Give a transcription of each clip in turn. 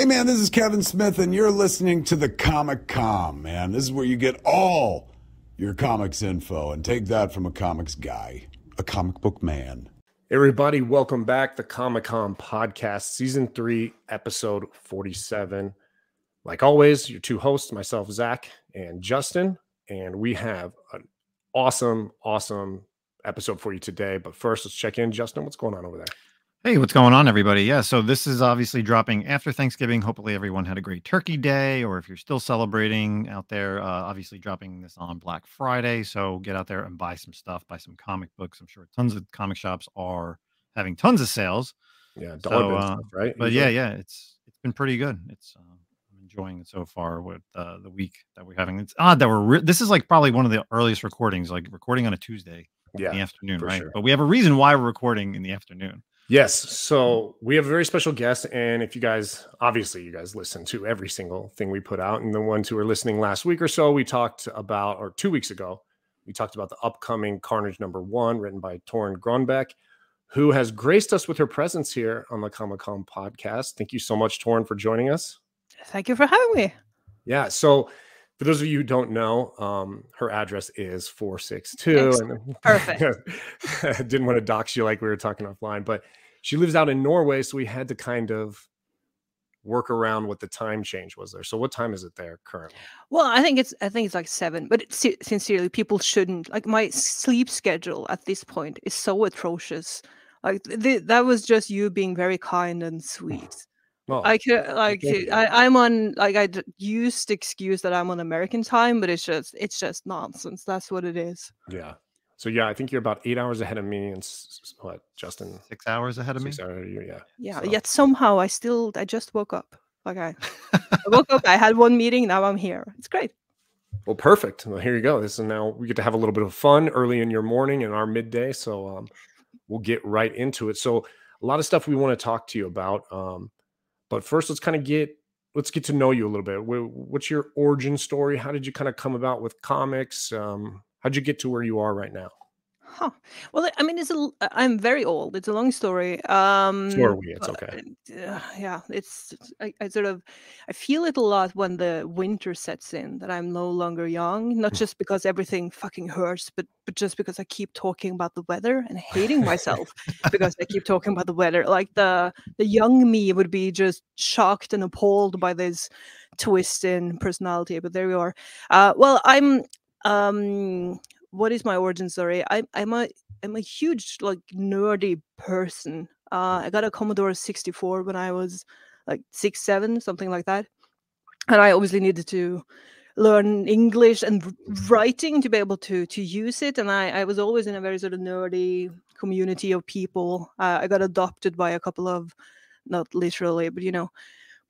Hey, man, this is Kevin Smith, and you're listening to the Comic Com, man. This is where you get all your comics info, and take that from a comics guy, a comic book man. Everybody, welcome back. The Comic Com Podcast, Season 3, Episode 47. Like always, your two hosts, myself, Zach, and Justin. And we have an awesome episode for you today. But first, let's check in. Justin, what's going on over there? Hey, what's going on, everybody? Yeah, so this is obviously dropping after Thanksgiving. Hopefully everyone had a great Turkey Day, or if you're still celebrating out there, obviously dropping this on Black Friday. So get out there and buy some stuff, buy some comic books. I'm sure tons of comic shops are having tons of sales. Yeah, dollar stuff, right? But yeah, it's been pretty good. It's I'm enjoying it so far with the week that we're having. It's odd that this is like probably one of the earliest recordings, like recording on a Tuesday in the afternoon, right? Sure. But we have a reason why we're recording in the afternoon. Yes. So we have a very special guest. And if you guys listen to every single thing we put out, and the ones who were listening last week or so, we talked about, or 2 weeks ago, we talked about the upcoming Carnage #1 written by Torunn Grønbekk, who has graced us with her presence here on the Comic Com Podcast. Thank you so much, Torunn, for joining us. Thank you for having me. Yeah. So for those of you who don't know, her address is 462. And perfect. Didn't want to dox you like we were talking offline, but she lives out in Norway, so we had to kind of work around what the time change was there. So what time is it there currently? Well, I think it's like 7, but sincerely, people shouldn't, like, my sleep schedule at this point is so atrocious. Like that was just you being very kind and sweet. Oh, I'm on, like, I used the excuse that I'm on American time, but it's just nonsense. That's what it is. Yeah. So yeah, I think you're about 8 hours ahead of me, and what, Justin? 6 hours ahead of me. 6 hours ahead of you, yeah. Yeah. So. Yet somehow I just woke up. Like I woke up. I had one meeting. Now I'm here. It's great. Well, perfect. Well, here you go. This is now we get to have a little bit of fun early in your morning and our midday. So we'll get right into it. So a lot of stuff we want to talk to you about. But first, let's get to know you a little bit. What's your origin story? How did you kind of come about with comics? How'd you get to where you are right now? Huh. Well, I mean, I'm very old. It's a long story. So are we. It's okay. Yeah, I feel it a lot when the winter sets in, that I'm no longer young. Not just because everything fucking hurts, but just because I keep talking about the weather and hating myself because I keep talking about the weather. Like the young me would be just shocked and appalled by this twist in personality. But there we are. Well, what is my origin story? I'm a huge, like, nerdy person. I got a Commodore 64 when I was like 6, 7, something like that, and I obviously needed to learn English and writing to be able to use it. And I was always in a very sort of nerdy community of people. I got adopted by a couple of, not literally, but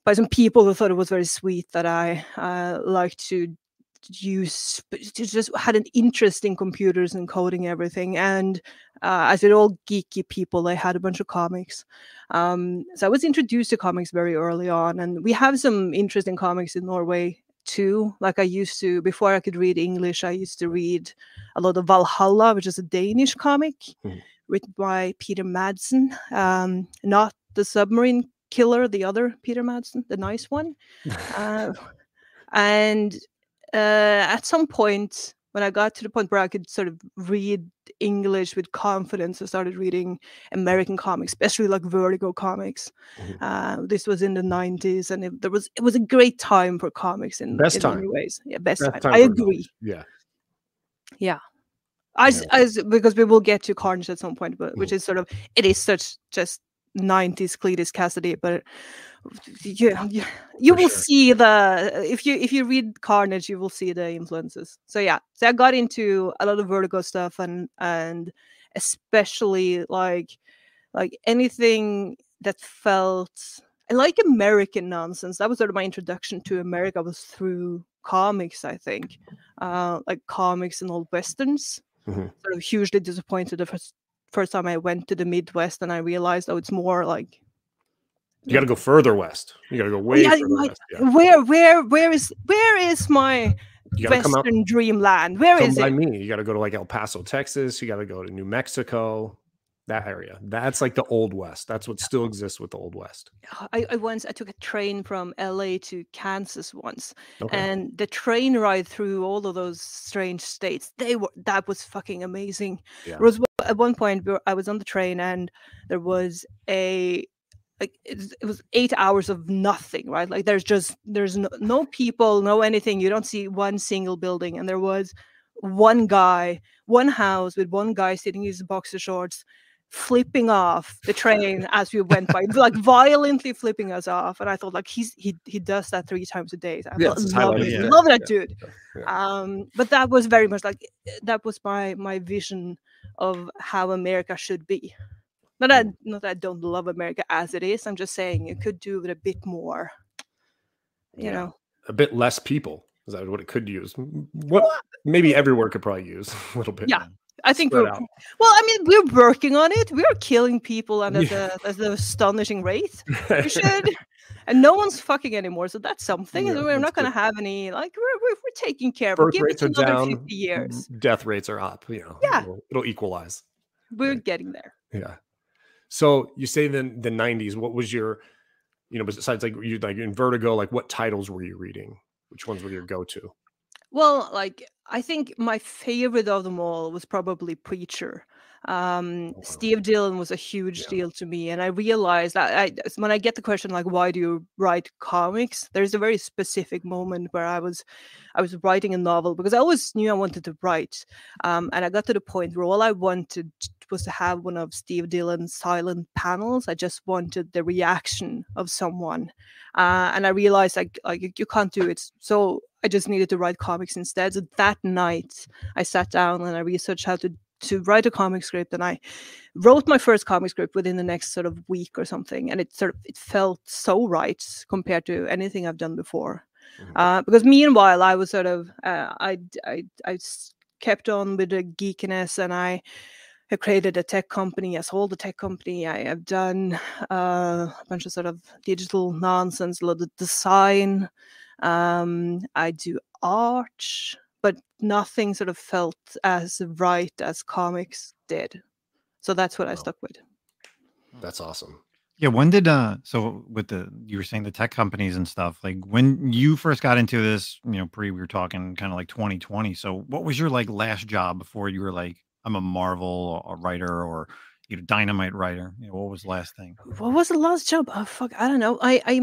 by some people who thought it was very sweet that I liked to just had an interest in computers and coding everything. And as with all geeky people, I had a bunch of comics. So I was introduced to comics very early on, and we have some interesting comics in Norway too. Like I used to, before I could read English, I used to read a lot of Valhalla, which is a Danish comic written by Peter Madsen, not the submarine killer, the other Peter Madsen, the nice one. And at some point, when I got to the point where I could sort of read English with confidence, I started reading American comics, especially like Vertigo comics. This was in the 90s, and it was a great time for comics in many ways. Yeah, best time. I agree. Yeah. Because we will get to Carnage at some point, but which is sort of, it is such just 90s Cletus Cassidy, but you will see if you read Carnage, you will see the influences. So I got into a lot of Vertigo stuff, and especially like anything that felt, I like American nonsense. That was sort of my introduction to America, was through comics, I think. Like comics and old westerns. Sort of hugely disappointed the first time I went to the Midwest, and I realized, it's more like, you got to go further west. You got to go way further west. Yeah. Where is my Western dreamland? Where is it? By me. You got to go to like El Paso, Texas. You got to go to New Mexico. that area. That's like the Old West. That's what still exists with the Old West. I took a train from LA to Kansas once, Okay. and the train ride through all of those strange states, that was fucking amazing. Yeah. There was at one point where I was on the train and there was it was 8 hours of nothing, right? Like there's no people, no anything. You don't see one single building, and there was one house with one guy sitting in his boxer shorts, flipping off the train as we went by, like violently flipping us off. And I thought, like, he does that 3 times a day. I love that dude. Yeah. But that was very much like, that was my vision of how America should be. Not that I don't love America as it is. I'm just saying it could do with a bit more, you know, a bit less people. Is that what it could use? What maybe everywhere could probably use a little bit. Yeah. I think we're working on it. We are killing people at an astonishing rate. We should, and no one's fucking anymore. So that's something. And we're not going to have any, like, we're taking care of it. Birth Give rates it are another down. 50 years. Death rates are up. You know, yeah, it'll equalize. We're getting there. Yeah. So you say the 90s. What was your, besides like in Vertigo, like what titles were you reading? Which ones were your go-to? Well, like, I think my favorite of them all was probably Preacher. Steve Dillon was a huge deal to me, and I realized that when I get the question like, why do you write comics, there's a very specific moment where I was writing a novel because I always knew I wanted to write, and I got to the point where all I wanted was to have one of Steve Dillon's silent panels. I just wanted the reaction of someone, and I realized like you can't do it, so I just needed to write comics instead. So that night I sat down and I researched how to write a comic script, and I wrote my first comic script within the next sort of week or something, and it felt so right compared to anything I've done before. Because meanwhile I was sort of I kept on with the geekiness, and I created a tech company. I sold the tech company. I have done a bunch of sort of digital nonsense, a lot of design. I do art, but nothing sort of felt as right as comics did. So that's what I stuck with. That's awesome. Yeah. When did so with you were saying the tech companies and stuff, like when you first got into this, we were talking kind of like 2020. So what was your like last job before you were like, I'm a Marvel or a writer or Dynamite writer? What was the last thing? What was the last job? Oh fuck, I don't know. I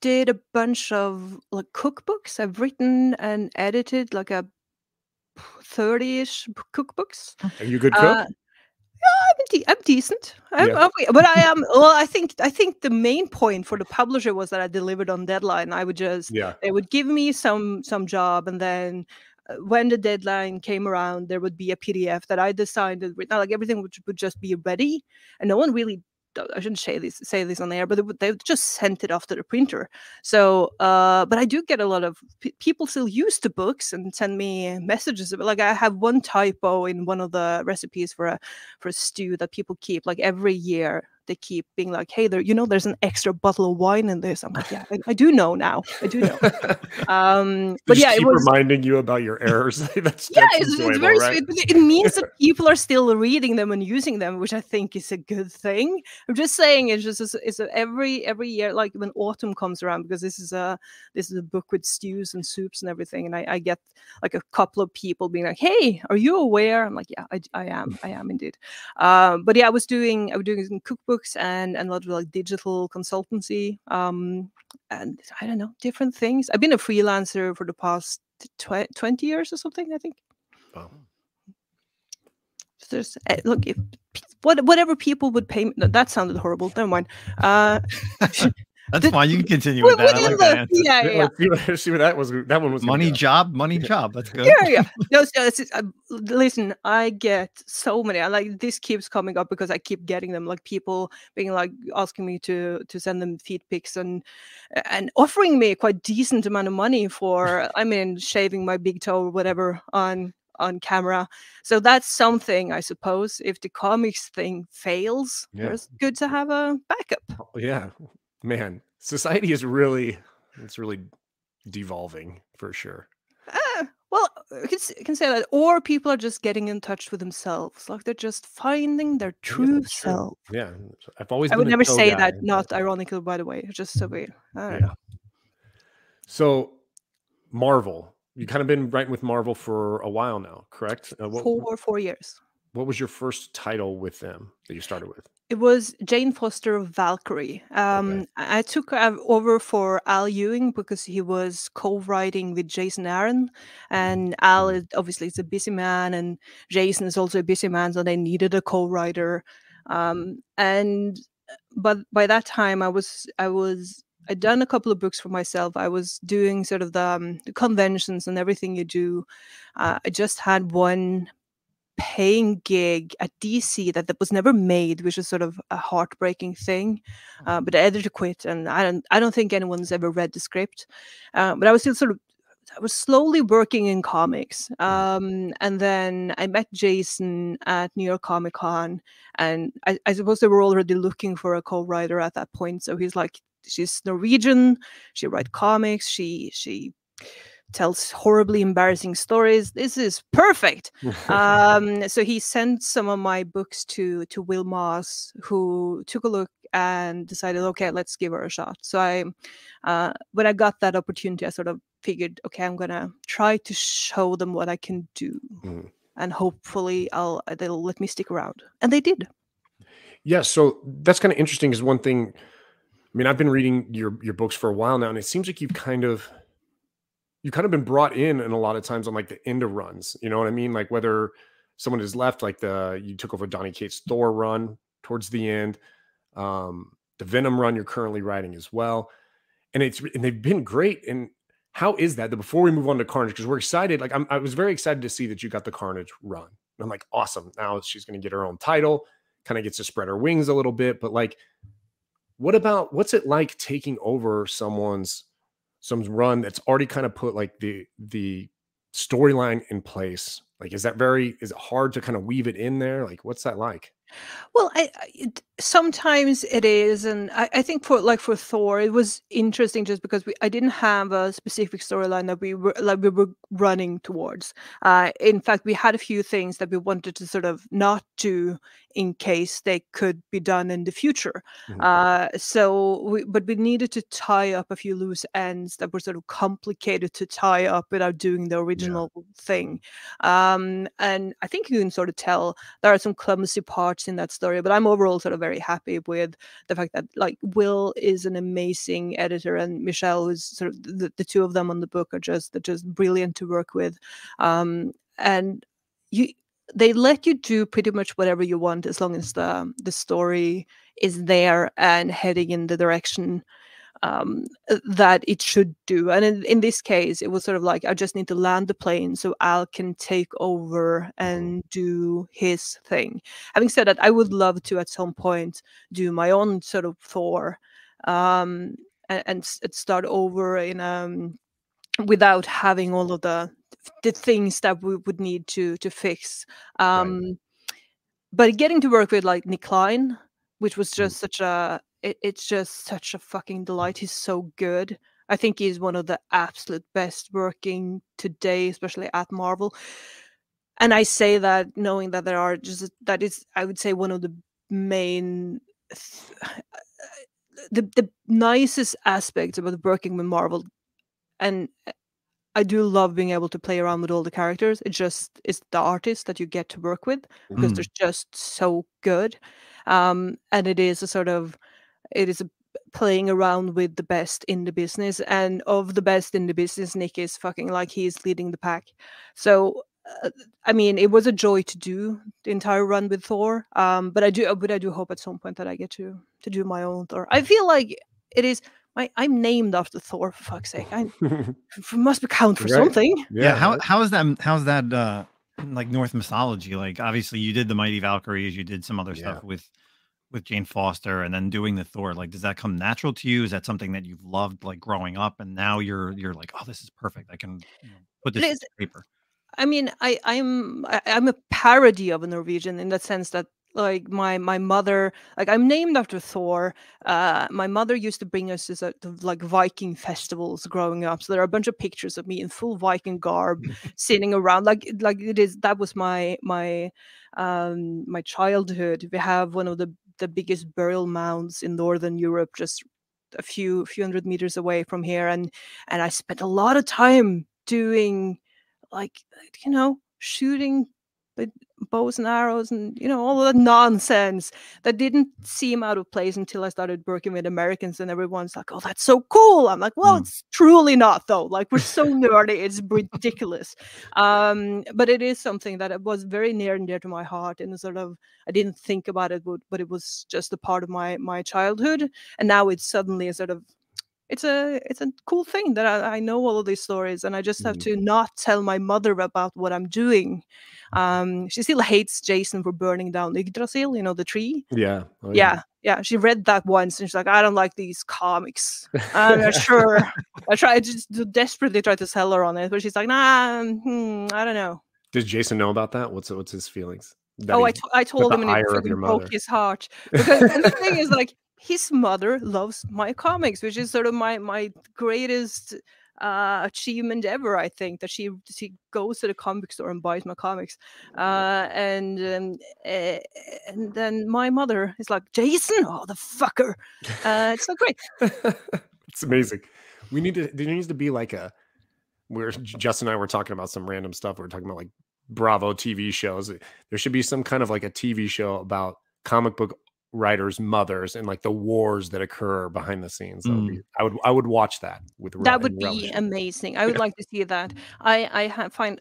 did a bunch of like cookbooks. I've written and edited like a 30-ish cookbooks. Are you a good cook? I'm decent. But I am. Well, I think the main point for the publisher was that I delivered on deadline. I would just they would give me some job, and then when the deadline came around, there would be a PDF that I designed. Like everything would just be ready, and no one really. I shouldn't say this on air, but they just sent it off to the printer. So, but I do get a lot of people still use the books and send me messages. Like I have one typo in one of the recipes for a stew that people keep. Like every year they keep being like, "Hey, there's an extra bottle of wine in this." I'm like, "Yeah, I do know now. I do know." But yeah, it was reminding you about your errors. That's it's very sweet. But it means that people are still reading them and using them, which I think is a good thing. I'm just saying it's every year, like when autumn comes around, because this is a book with stews and soups and everything, and I get like a couple of people being like, "Hey, are you aware?" I'm like, "Yeah, I am indeed." But yeah, I was doing cookbooks and a lot of like digital consultancy, and I don't know, different things. I've been a freelancer for the past 20 years or something, I think. Wow. There's look, if whatever people would pay me, that sounded horrible. Never mind. That's fine. You can continue with that. I like that answer. Yeah. See what that was. That one was money job. That's good. Yeah. No, listen, I get so many. This keeps coming up because I keep getting them. Like people being like asking me to send them feed pics and offering me a quite decent amount of money for, shaving my big toe or whatever on camera. So that's something, I suppose. If the comics thing fails, it's good to have a backup. Oh, yeah. Man, society is really devolving for sure. Well, you can say that, or people are just getting in touch with themselves, like they're just finding their I guess true that's true. self. Yeah, I've always I would been a never toe say guy, that, but not ironically, by the way. It's just so weird. I don't yeah. know. So Marvel, you kind of been writing with Marvel for a while now, correct? For 4 years. What was your first title with them that you started with? It was Jane Foster of Valkyrie. Okay. I took over for Al Ewing because he was co-writing with Jason Aaron, and Al is obviously a busy man, and Jason is also a busy man, so they needed a co-writer. But by that time, I'd done a couple of books for myself. I was doing sort of the conventions and everything you do. I just had one paying gig at DC that was never made, which is sort of a heartbreaking thing. But the editor quit, and I don't think anyone's ever read the script. But I was slowly working in comics. And then I met Jason at New York Comic Con, and I suppose they were already looking for a co-writer at that point. So he's like, she's Norwegian, she writes comics, she tells horribly embarrassing stories. This is perfect. So he sent some of my books to Will Moss, who took a look and decided, okay, let's give her a shot. So when I got that opportunity, I sort of figured, okay, I'm gonna try to show them what I can do, and hopefully they'll let me stick around. And they did. Yeah, so that's kind of interesting. Is one thing. I mean, I've been reading your books for a while now, and it seems like you've kind of been brought in a lot of times on like the end of runs. You know what I mean? Like whether someone has left, like you took over Donny Cates' Thor run towards the end, the Venom run you're currently writing as well, and they've been great. And how is that? Before we move on to Carnage, because we're excited. Like I was very excited to see that you got the Carnage run. And I'm like, awesome. Now she's going to get her own title, kind of gets to spread her wings a little bit. But like, what's it like taking over some run that's already kind of put like the storyline in place? Like, is it hard to kind of weave it in there? Like, what's that like? Well, sometimes it is, and I think for Thor, it was interesting just because I didn't have a specific storyline that we were running towards. In fact, we had a few things that we wanted to sort of not do in case they could be done in the future. But we needed to tie up a few loose ends that were sort of complicated to tie up without doing the original thing. And I think you can sort of tell there are some clumsy parts in that story, but I'm overall sort of very happy with the fact that like Will is an amazing editor, and Michelle is sort of the two of them on the book are just brilliant to work with. And they let you do pretty much whatever you want as long as the story is there and heading in the direction that it should do. And in this case, it was sort of like, I just need to land the plane so Al can take over and do his thing. Having said that, I would love to at some point do my own sort of Thor, and start over in without having all of the things that we would need to fix. But getting to work with like Nick Klein, which was just it's just such a fucking delight. He's so good. I think he's one of the absolute best working today, especially at Marvel. And I say that knowing that that is, I would say, one of the main, the nicest aspects about working with Marvel. And I do love being able to play around with all the characters. It's the artists that you get to work with because they're just so good. And it is a playing around with the best in the business, and of the best in the business, Nick is fucking like he's leading the pack. So, I mean, it was a joy to do the entire run with Thor. But I do hope at some point that I get to do my own Thor. I feel like it is. I'm named after Thor, for fuck's sake. I must count for something. Yeah. How is that like Norse mythology? Like, obviously you did the Mighty Valkyries, you did some other stuff with Jane Foster, and then doing the Thor. Like, does that come natural to you? Is that something that you've loved like growing up, and now you're like, oh, this is perfect. I can put this on paper. I mean, I'm a parody of a Norwegian in that sense that like my mother, like I'm named after Thor. My mother used to bring us to like Viking festivals growing up. So there are a bunch of pictures of me in full Viking garb sitting around. Like it is, that was my childhood. We have one of the biggest burial mounds in Northern Europe, just a few hundred meters away from here, and I spent a lot of time doing, like, shooting with bows and arrows and all of that nonsense that didn't seem out of place until I started working with Americans, and everyone's like, "Oh, that's so cool." I'm like, "Well, it's truly not, though. Like, we're so nerdy, it's ridiculous." But it is something that it was very near and dear to my heart, and sort of I didn't think about it, but it was just a part of my childhood, and now it's suddenly a sort of it's a cool thing that I know all of these stories, and I just have to not tell my mother about what I'm doing. She still hates Jason for burning down Yggdrasil, the tree. Yeah. Oh, yeah. She read that once, and she's like, "I don't like these comics." I'm sure. I just desperately try to sell her on it, but she's like, "Nah, I don't know." Does Jason know about that? What's his feelings? I told him, and it freaking broke his heart. Because the thing is, like, his mother loves my comics, which is sort of my greatest achievement ever. I think that she goes to the comic store and buys my comics, and then my mother is like, "Jason, oh, the fucker!" It's so great. It's amazing. There needs to be like where Justin and I were talking about some random stuff. We were talking about like Bravo TV shows. There should be some kind of like a TV show about comic book writers' mothers and like the wars that occur behind the scenes. I would watch that with that would be amazing. I would like to see that. I find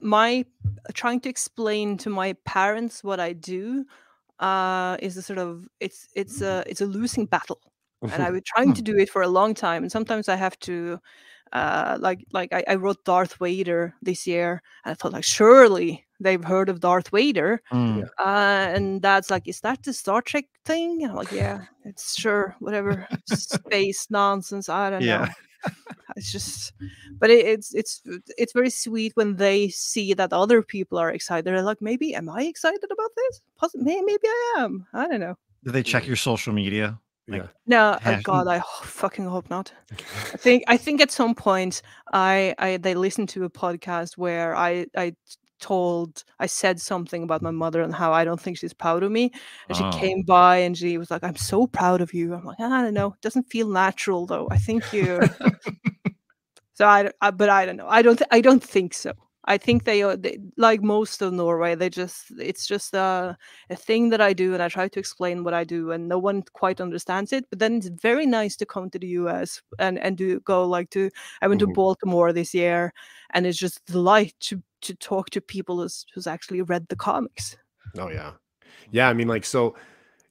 trying to explain to my parents what I do is a sort of it's a losing battle, and I've been trying to do it for a long time, and sometimes I have to like I wrote Darth Vader this year, and I thought, like, surely they've heard of Darth Vader. And Dad's like, "Is that the Star Trek thing?" And I'm like, "Yeah, it's sure, whatever space nonsense. I don't know." It's just, but it's very sweet when they see that other people are excited. They're like, "Maybe am I excited about this? Maybe I am. I don't know." Do they check your social media? Like, no, God, I fucking hope not. I think at some point they listened to a podcast where I said something about my mother and how I don't think she's proud of me, and she came by and she was like, "I'm so proud of you." I'm like, "I don't know, it doesn't feel natural though. I think you." So but I don't know. I don't think so. I think they like most of Norway. It's just a thing that I do, and I try to explain what I do, and no one quite understands it. But then it's very nice to come to the US and go like to. I went to Baltimore this year, and it's just a delight to talk to people who's actually read the comics. Oh yeah. I mean, like, so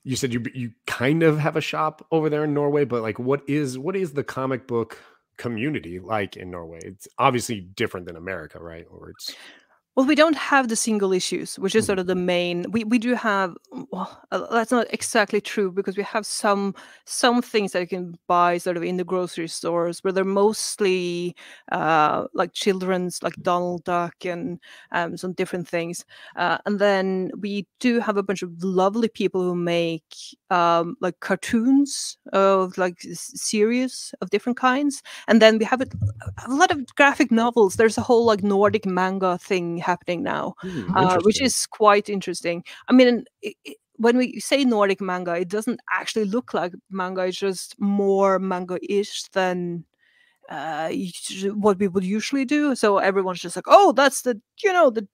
you said you kind of have a shop over there in Norway, but like, what is the comic book community like in Norway? It's obviously different than America, right? Or it's Well, we don't have the single issues, which is sort of the main. We do have. Well, that's not exactly true, because we have some things that you can buy sort of in the grocery stores, but they're mostly like children's, like Donald Duck and some different things. And then we do have a bunch of lovely people who make like cartoons of like series of different kinds, and then we have a lot of graphic novels. There's a whole like Nordic manga thing happening now, which is quite interesting. I mean, when we say Nordic manga, it doesn't actually look like manga. It's just more manga-ish than what we would usually do. So everyone's just like, "Oh, that's the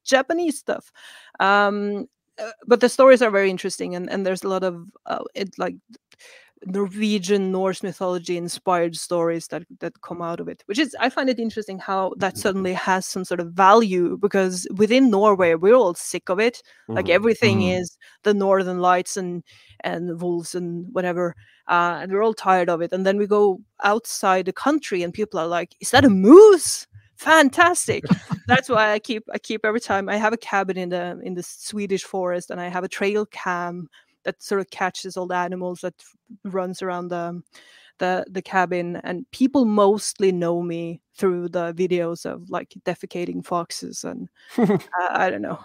Japanese stuff." But the stories are very interesting, and there's a lot of like Norwegian Norse mythology inspired stories that come out of it, which is, I find it interesting how that suddenly has some sort of value, because within Norway we're all sick of it. Like everything is the Northern Lights and wolves and whatever, and we're all tired of it. And then we go outside the country and people are like, "Is that a moose? Fantastic!" That's why I keep every time I have a cabin in the Swedish forest, and I have a trail cam that sort of catches all the animals that runs around the cabin, and people mostly know me through the videos of like defecating foxes and I don't know,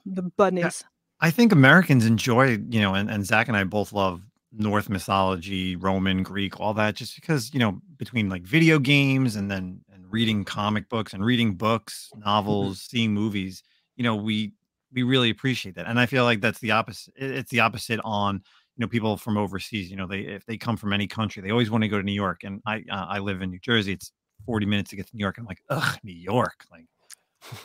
the bunnies. I think Americans enjoy, and Zach and I both love Norse mythology, Roman, Greek, all that, just because, between like video games and reading comic books and reading books, novels, seeing movies, we really appreciate that. And I feel like that's the opposite. It's the opposite on, people from overseas. If they come from any country, they always want to go to New York. And I live in New Jersey. It's 40 minutes to get to New York. I'm like, ugh, New York. Like,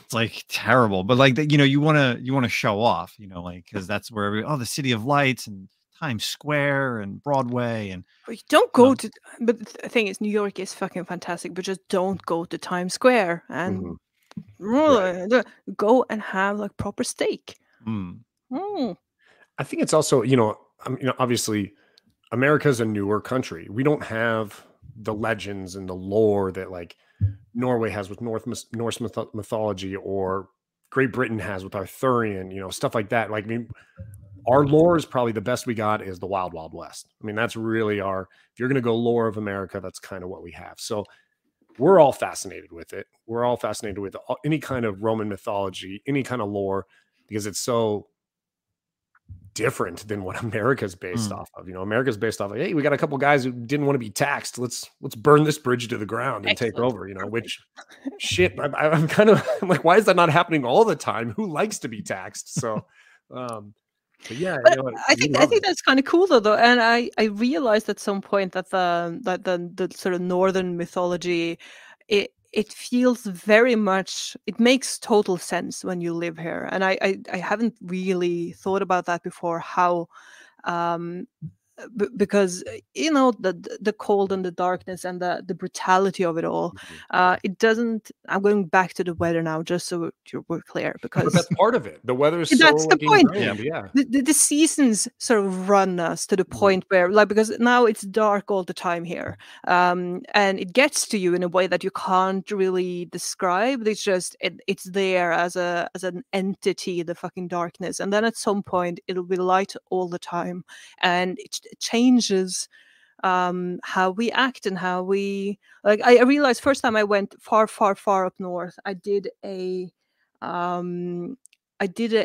it's like terrible, but like you want to show off, because that's where the City of Lights and Times Square and Broadway and But you don't go to. But the thing is, New York is fucking fantastic, but just don't go to Times Square and go and have like proper steak. I think it's also, obviously America's a newer country. We don't have the legends and the lore that like Norway has with Norse mythology, or Great Britain has with Arthurian, stuff like that. Like, I mean, our lore is probably the best we got is the Wild Wild West. I mean, that's really if you're going to go lore of America, that's kind of what we have. So we're all fascinated with it. We're all fascinated with any kind of Roman mythology, any kind of lore, because it's so different than what America's based off of. America's based off of, hey, we got a couple guys who didn't want to be taxed. Let's burn this bridge to the ground and take over, which shit, I'm like, why is that not happening all the time? Who likes to be taxed? So, but yeah, but I think that's kind of cool though. And I realized at some point that the sort of northern mythology, it feels very much, it makes total sense when you live here. And I haven't really thought about that before, how because the cold and the darkness and the brutality of it all, it doesn't. I'm going back to the weather now, just so we're clear, because but that's part of it. The weather is that's the point. Yeah. The seasons sort of run us to the point where, like, because now it's dark all the time here, and it gets to you in a way that you can't really describe. It's just it's there as an entity, the fucking darkness, and then at some point it'll be light all the time, and it changes how we act and how we, like, I realized first time I went far up north, I did a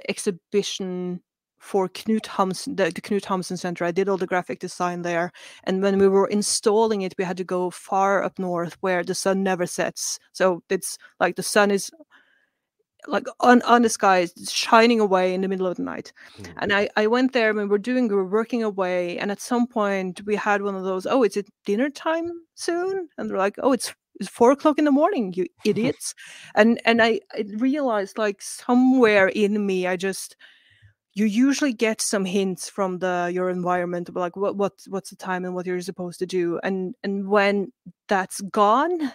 exhibition for Knut Hamsun, the Knut Hamsun Center. I did all the graphic design there, and when we were installing it, we had to go far up north where the sun never sets. So it's like the sun is like on the sky, it's shining away in the middle of the night. And I went there and we were working away, and at some point we had one of those, oh, is it dinner time soon? And they're like, oh, it's 4 o'clock in the morning, you idiots. and I realized, like, somewhere in me, you usually get some hints from your environment about, like, what's the time and what you're supposed to do, and when that's gone,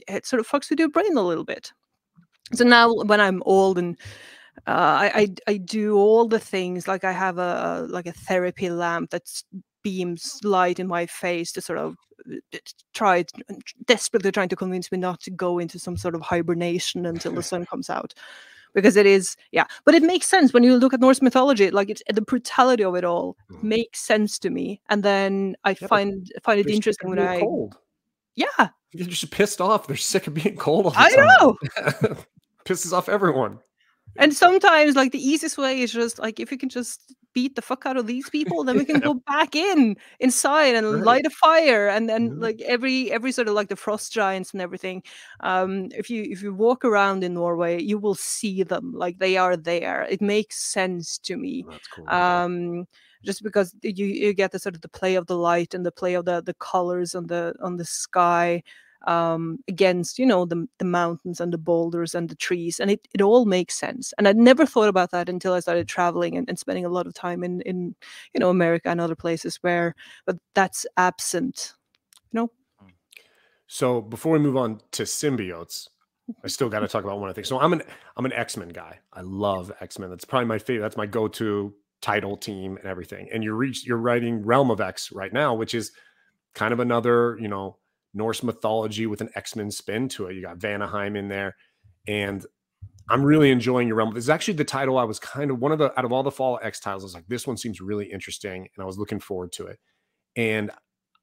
it sort of fucks with your brain a little bit. So now when I'm old and I do all the things, like I have a therapy lamp that beams light in my face to sort of desperately trying to convince me not to go into some sort of hibernation until the sun comes out. Because it is, but it makes sense when you look at Norse mythology. Like, it's the brutality of it all makes sense to me, and then I find it interesting when cold. Yeah, you're just pissed off. They're sick of being cold all the time. I know. Pisses off everyone. And sometimes, like, the easiest way is just, like, if you can just beat the fuck out of these people, then we can go back inside and light a fire, and then like every sort of like the frost giants and everything. If you walk around in Norway, you will see them, like, they are there. It makes sense to me. That's cool. Just because you get the sort of the play of the light and the play of the colors on the sky, against the mountains and the boulders and the trees, and it all makes sense. And I'd never thought about that until I started traveling and spending a lot of time in America and other places but that's absent. So before we move on to symbiotes, I still got to talk about one of the things. So I'm an X-Men guy. I love X-Men. That's probably my favorite. That's my go-to title team and everything. And you're writing Realm of X right now, which is kind of another Norse mythology with an X-Men spin to it. You got Vanaheim in there, and I'm really enjoying your Realm. This is actually the title I was kind of out of all the Fall X titles, I was like, this one seems really interesting, and I was looking forward to it. And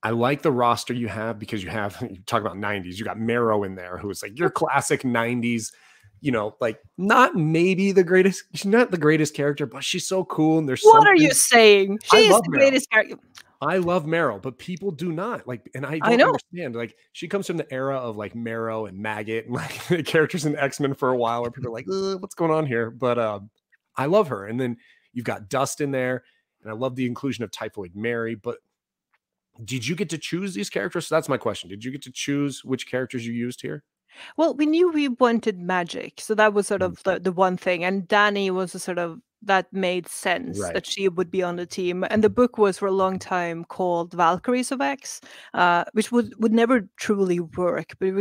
I like the roster you have, because you talk about 90s. You got Marrow in there, who is like your classic 90s you know, like not maybe the greatest, she's not the greatest character, but she's so cool. And there's What are you saying? She's the greatest character. I love Marrow, but people do not like, and I don't understand. Like, she comes from the era of like Marrow and Maggot and like the characters in X-Men for a while where people are like, what's going on here? But I love her. And then you've got Dust in there, and I love the inclusion of Typhoid Mary. But did you get to choose these characters? So that's my question. Did you get to choose which characters you used here? Well, we knew we wanted magic, so that was sort of the one thing. And Danny was a sort of, that made sense that she would be on the team. And the book was for a long time called Valkyries of X, which would never truly work. But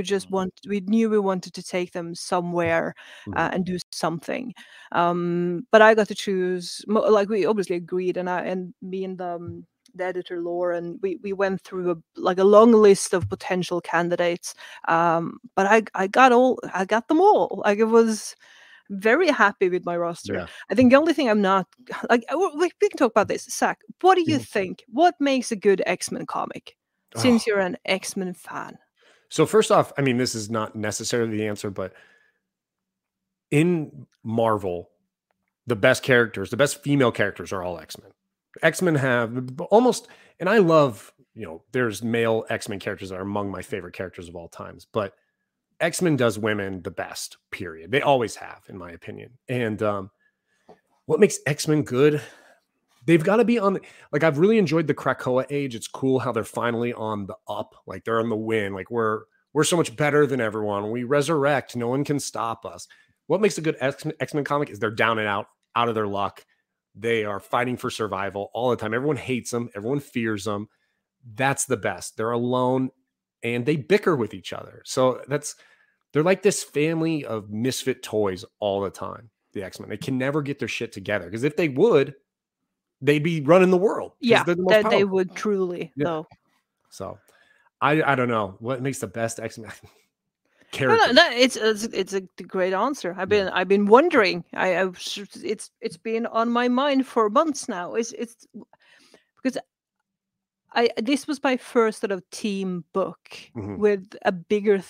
we knew we wanted to take them somewhere and do something. But I got to choose, like we obviously agreed, and me and the editor Lauren, we went through a long list of potential candidates. But I got them all. Like, it was very happy with my roster. Yeah. I think the only thing I'm not like, we can talk about this. Zach, what do you think? What makes a good X-Men comic? Since you're an X-Men fan. So first off, I mean, this is not necessarily the answer, but in Marvel, the best female characters are all X-Men. X-Men have almost, and I love, you know, there's male X-Men characters that are among my favorite characters of all times, but X-Men does women the best, period. They always have, in my opinion. And what makes X-Men good? They've got to be on, like, I've really enjoyed the Krakoa age. It's cool how they're finally on the up, like they're on the win. Like, we're so much better than everyone. We resurrect. No one can stop us. What makes a good X-Men comic is they're down and out of their luck. They are fighting for survival all the time. Everyone hates them. Everyone fears them. That's the best. They're alone and they bicker with each other. So they're like this family of misfit toys all the time. The X-Men, they can never get their shit together, because if they would, they'd be running the world. Yeah, they would truly, though. So I don't know what makes the best X-Men character. No, it's a great answer. I've been wondering. It's been on my mind for months now. It's because this was my first sort of team book with a bigger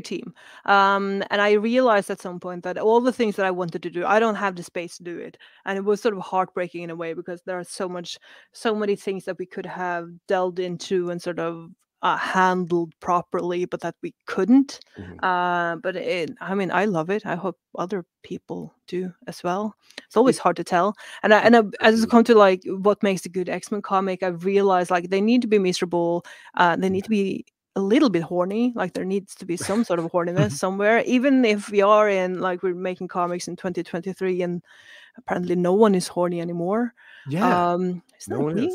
team, and I realized at some point that all the things that I wanted to do, I don't have the space to do it, and it was sort of heartbreaking in a way, because there are so many things that we could have delved into and sort of handled properly, but that we couldn't. But I mean, I love it. I hope other people do as well. It's always hard to tell. And as it comes to like what makes a good X-Men comic, I've realized like they need to be miserable. They need to be a little bit horny. Like, there needs to be some sort of horniness somewhere, even if we are in, like, we're making comics in 2023 and apparently no one is horny anymore. Yeah. Isn't that weird?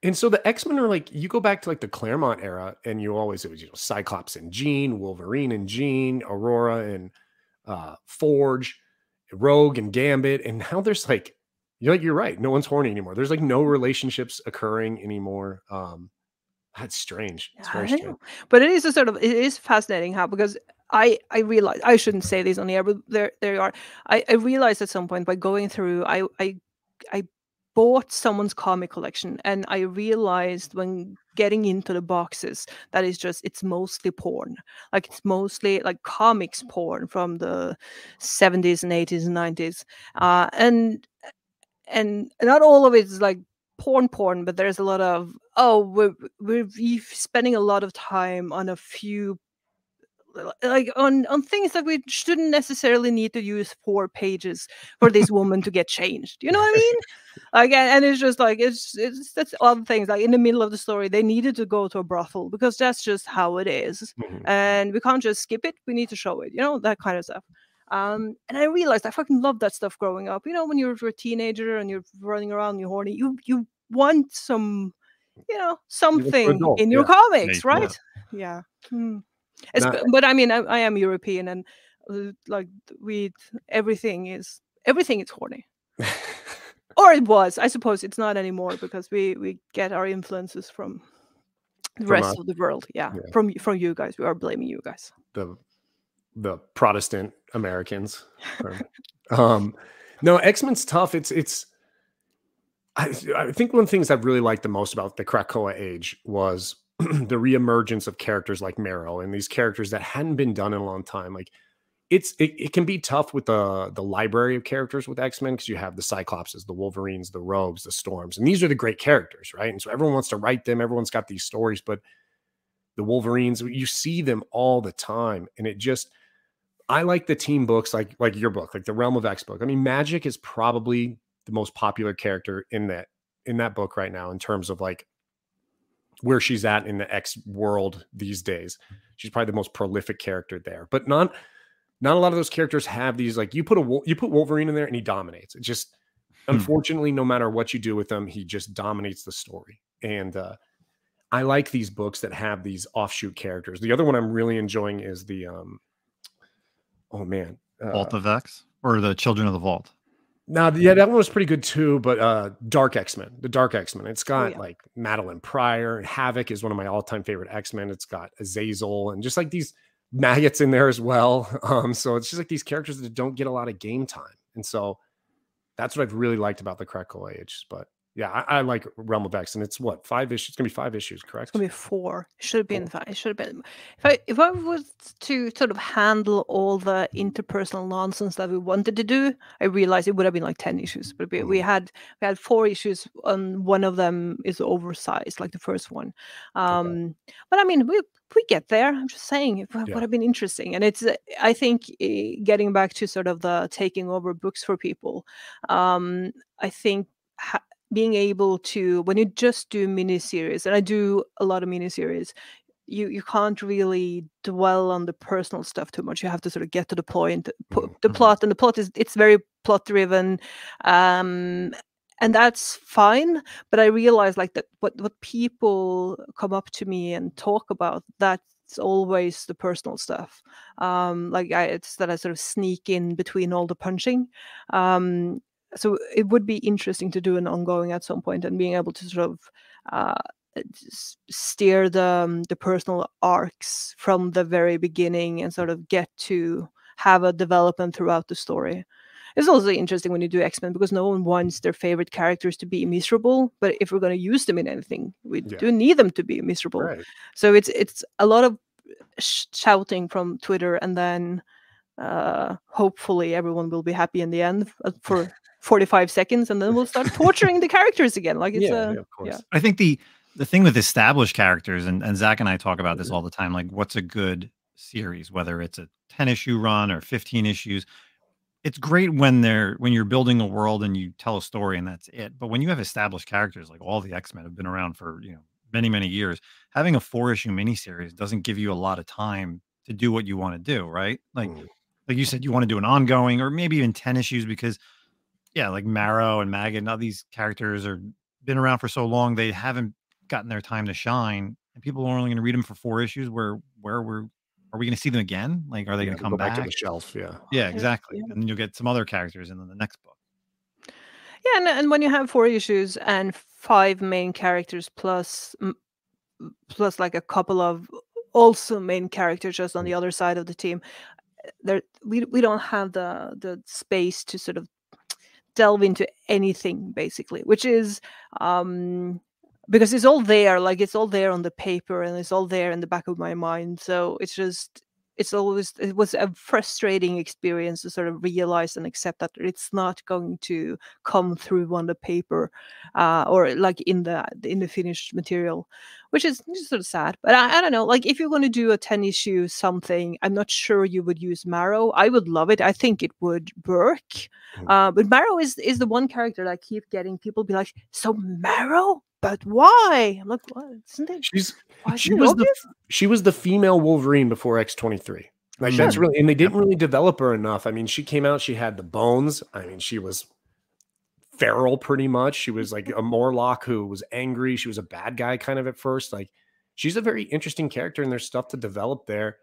And so the X-Men are like, you go back to like the Claremont era, and it was, you know, Cyclops and Jean, Wolverine and Jean, Aurora and Forge, Rogue and Gambit, and now there's like, you're right, no one's horny anymore. There's like no relationships occurring anymore. That's strange. It's very strange. But it is fascinating how, because I realized, I shouldn't say this on the air, but there you are. I realized at some point by going through, I bought someone's comic collection, and I realized when getting into the boxes that it's mostly porn. Like, it's mostly like comics porn from the 70s and 80s and 90s. And not all of it is like porn, but there's a lot of, we're spending a lot of time on a few, like on things that we shouldn't necessarily need to use 4 pages for this woman to get changed. You know what I mean? Like, and it's just like, that's other things. Like, in the middle of the story, they needed to go to a brothel because that's just how it is. And we can't just skip it. We need to show it, you know, that kind of stuff. And I realized I fucking loved that stuff growing up. You know, when you're a teenager and you're running around, you're horny, you want some, you know, something in your comics, right? Yeah. But I mean, I am European, and like everything is horny. Or it was. I suppose it's not anymore, because we get our influences from the rest of the world. Yeah. From you guys. We are blaming you guys. The Protestant Americans. No, X-Men's tough. I think one of the things I've really liked the most about the Krakoa age was the reemergence of characters like Marrow, and these characters that hadn't been done in a long time. Like, it can be tough with the library of characters with X-Men, because you have the Cyclopses, the Wolverines, the Rogues, the Storms, and these are the great characters, right? And so everyone wants to write them. Everyone's got these stories, but the Wolverines, you see them all the time, and I like the team books, like your book, like the Realm of X book. I mean, Magic is probably the most popular character in that book right now in terms of like where she's at in the X world these days. She's probably the most prolific character there, but not a lot of those characters have these, like you put Wolverine in there and he dominates. It just, unfortunately, no matter what you do with him, he just dominates the story. And I like these books that have these offshoot characters. The other one I'm really enjoying is the, Vault of X, or the Children of the Vault. Now, yeah, that one was pretty good too, but Dark X-Men, the Dark X-Men. It's got like Madeline Pryor, and Havoc is one of my all-time favorite X-Men. It's got Azazel and just like these maggots in there as well. So it's just like these characters that don't get a lot of game time. And so that's what I've really liked about the Crackle Age. But yeah, I like Realm of X, and it's what, 5 issues? It's gonna be 5 issues, correct? It's gonna be 4. It should have been 5. It should have been. If I was to sort of handle all the interpersonal nonsense that we wanted to do, I realized it would have been like 10 issues. But we had 4 issues, and one of them is oversized, like the first one. But I mean, we get there. I'm just saying it would have been interesting. And it's, I think, getting back to sort of the taking over books for people. I think. Being able to, when you just do miniseries, and I do a lot of miniseries, you can't really dwell on the personal stuff too much. You have to sort of get to the point, the plot, and the plot it's very plot driven, and that's fine. But I realize like that what people come up to me and talk about, that's always the personal stuff. It's that I sort of sneak in between all the punching. So it would be interesting to do an ongoing at some point, and being able to sort of steer the personal arcs from the very beginning and sort of get to have a development throughout the story. It's also interesting when you do X-Men, because no one wants their favorite characters to be miserable. But if we're going to use them in anything, we do need them to be miserable. Right. So it's a lot of shouting from Twitter, and then hopefully everyone will be happy in the end for 45 seconds, and then we'll start torturing the characters again. Like it's of course. I think the thing with established characters, and Zach and I talk about this all the time, like what's a good series, whether it's a 10-issue run or 15 issues. It's great when you're building a world and you tell a story and that's it. But when you have established characters, like all the X-Men have been around for many, many years, having a 4-issue miniseries doesn't give you a lot of time to do what you want to do, right? Like you said, you want to do an ongoing or maybe even 10 issues, because like Marrow and Maggot and all these characters are been around for so long, they haven't gotten their time to shine, and people are only going to read them for 4 issues. Are we going to see them again? Like, are they going to come back to the shelf? Yeah, exactly. And then you'll get some other characters in the next book. Yeah, and when you have 4 issues and 5 main characters plus like a couple of also main characters just on the other side of the team, we don't have the space to sort of delve into anything, basically, which is because it's all there, like it's all there on the paper, and it's all there in the back of my mind. So it was a frustrating experience to sort of realize and accept that it's not going to come through on the paper or like in the finished material, which is sort of sad. But I don't know, like if you're going to do a 10 issue something, I'm not sure you would use Marrow. I would love it. I think it would work. But Marrow is the one character that I keep getting people be like, so Marrow? But why? I'm like, what? Isn't it? She was the female Wolverine before X-23. Like that's really, and they didn't really develop her enough. I mean, she came out, she had the bones. I mean, she was feral pretty much. She was like a Morlock who was angry. She was a bad guy kind of at first. Like she's a very interesting character, and there's stuff to develop there.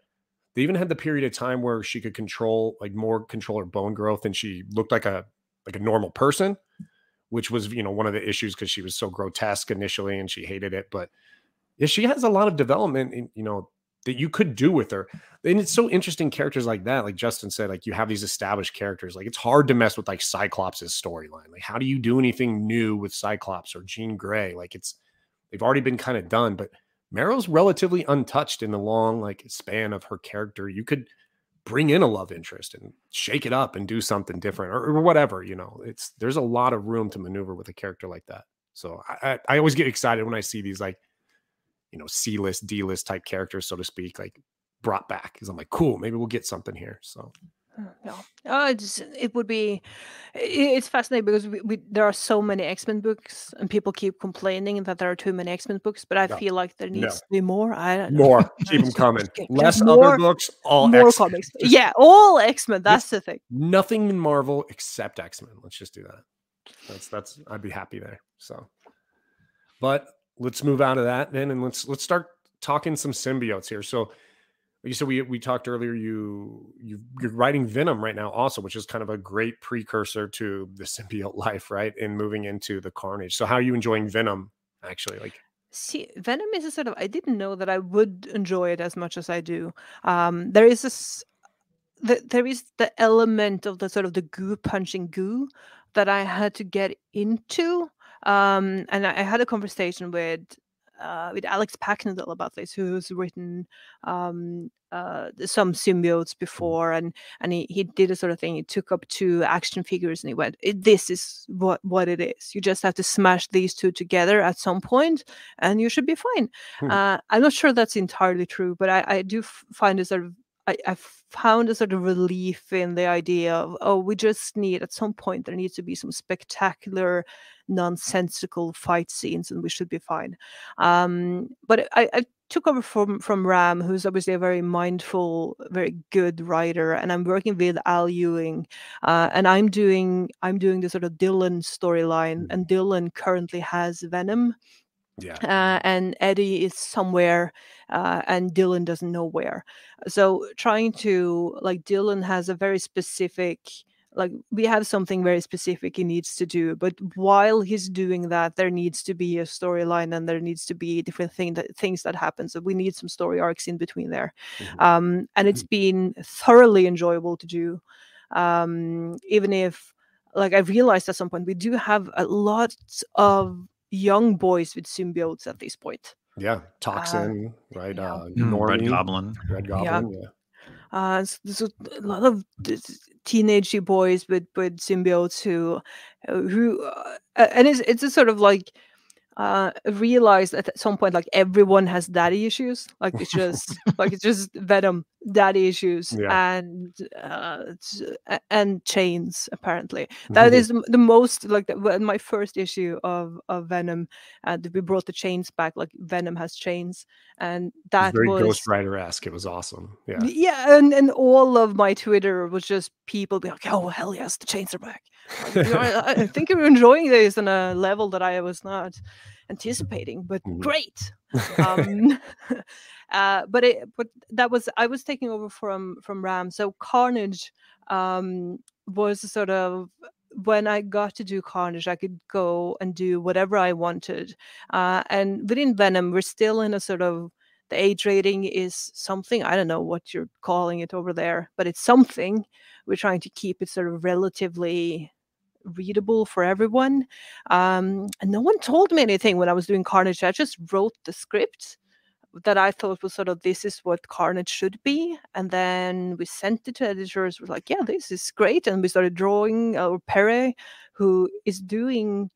They even had the period of time where she could control her bone growth, and she looked like a normal person, which was, one of the issues because she was so grotesque initially and she hated it. But yeah, she has a lot of development, that you could do with her. And it's so interesting, characters like that, like Justin said, like you have these established characters. Like it's hard to mess with like Cyclops' storyline. Like how do you do anything new with Cyclops or Jean Grey? Like they've already been kind of done, but Marrow's relatively untouched in the long like span of her character. You could bring in a love interest and shake it up and do something different or whatever, there's a lot of room to maneuver with a character like that. So I always get excited when I see these like, C-list, D-list type characters, so to speak, like brought back, because I'm like, cool, maybe we'll get something here. So yeah, it's fascinating because there are so many X-Men books and people keep complaining that there are too many X-Men books, but I feel like there needs to be more. I don't know. More. Keep them coming. Less more, other books, all more X-Men. comics. Yeah, all X-Men. That's the thing. Nothing in Marvel except X-Men. Let's just do that. That's I'd be happy there. So, but let's move out of that then, and let's start talking some symbiotes here. So, you said we talked earlier. You're writing Venom right now, also, which is kind of a great precursor to the symbiote life, right? And moving into the Carnage. So, how are you enjoying Venom? Actually, see, Venom is a sort of, I didn't know that I would enjoy it as much as I do. There is there is the element of the sort of the goo punching goo that I had to get into. And I had a conversation with Alex Packnadel about this, who's written some symbiotes before, and he did a sort of thing. He took up 2 action figures and he went, this is what it is. You just have to smash these 2 together at some point and you should be fine. I'm not sure that's entirely true, but I do find a sort of, I found a sort of relief in the idea of, we just need, at some point, there needs to be some spectacular, nonsensical fight scenes and we should be fine. But I took over from Ram, who's obviously a very mindful, very good writer, and I'm working with Al Ewing, and I'm doing the sort of Dylan storyline, and Dylan currently has Venom. Yeah. And Eddie is somewhere, and Dylan doesn't know where. So trying to, like, Dylan has a very specific, like, we have something very specific he needs to do, but while he's doing that, there needs to be a storyline and there needs to be different things that happen. So we need some story arcs in between there. And it's been thoroughly enjoyable to do, even if, like, I realized at some point we do have a lot of young boys with symbiotes at this point. Yeah, Toxin, right? Red Goblin. Yeah. There's a lot of teenagey boys with symbiotes who and it's a sort of like realized at some point, like, everyone has daddy issues. Like, it's just Venom daddy issues, and chains. Apparently, that is the most, like, my first issue of Venom. We brought the chains back. Like, Venom has chains, and that was very was Ghost Rider-esque. It was awesome. Yeah, yeah, and all of my Twitter was just people being like, "Oh, hell yes, the chains are back." I think you're enjoying this on a level that I was not anticipating, but great. But that was, I was taking over from Ram. So Carnage was sort of, when I got to do Carnage, I could go and do whatever I wanted. And within Venom, we're still in a sort of, the age rating is something, I don't know what you're calling it over there, but it's something. We're trying to keep it sort of relatively readable for everyone. And no one told me anything when I was doing Carnage. I just wrote the script that I thought was sort of, this is what Carnage should be. And then we sent it to editors. We're like, yeah, this is great. And we started drawing Pere, who is doing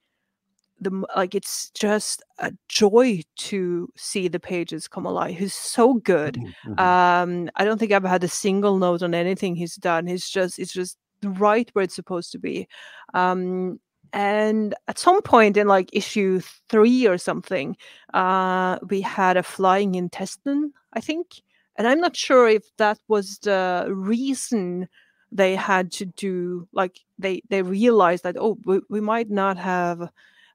like, it's just a joy to see the pages come alive. He's so good. I don't think I've had a single note on anything he's done. It's just right where it's supposed to be. And at some point in, like, issue 3 or something, we had a flying intestine, I think. And I'm not sure if that was the reason they had to do, like, they realized that, oh, we might not have,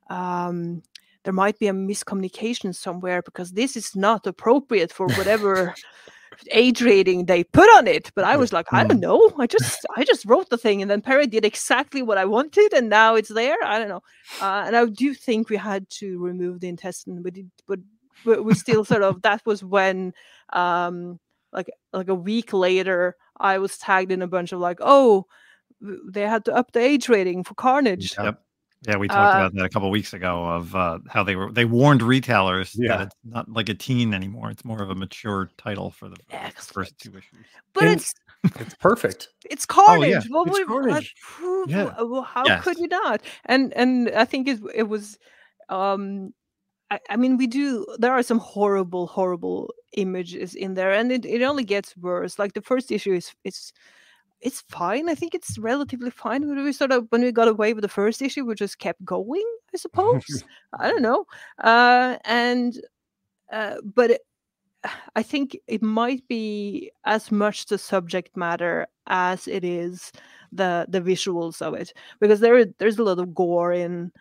there might be a miscommunication somewhere, because this is not appropriate for whatever age rating they put on it. But I was like, I don't know. I just wrote the thing, and then Perry did exactly what I wanted, and now it's there. I don't know. And I do think we had to remove the intestine, but we still sort of, that was when, like a week later, I was tagged in a bunch of, like, oh, they had to up the age rating for Carnage. Yep. Yeah, we talked about that a couple of weeks ago of how they warned retailers that it's not like a teen anymore. It's more of a mature title for the first 2 issues. But it's perfect. It's Carnage. Oh, yeah. What It's would Carnage. how could you not? And I think it was I mean, there are some horrible images in there, and it only gets worse. Like the first issue it's fine. I think it's relatively fine. When we got away with the first issue, we just kept going, I suppose. I don't know. But I think it might be as much the subject matter as it is the visuals of it, because there's a lot of gore in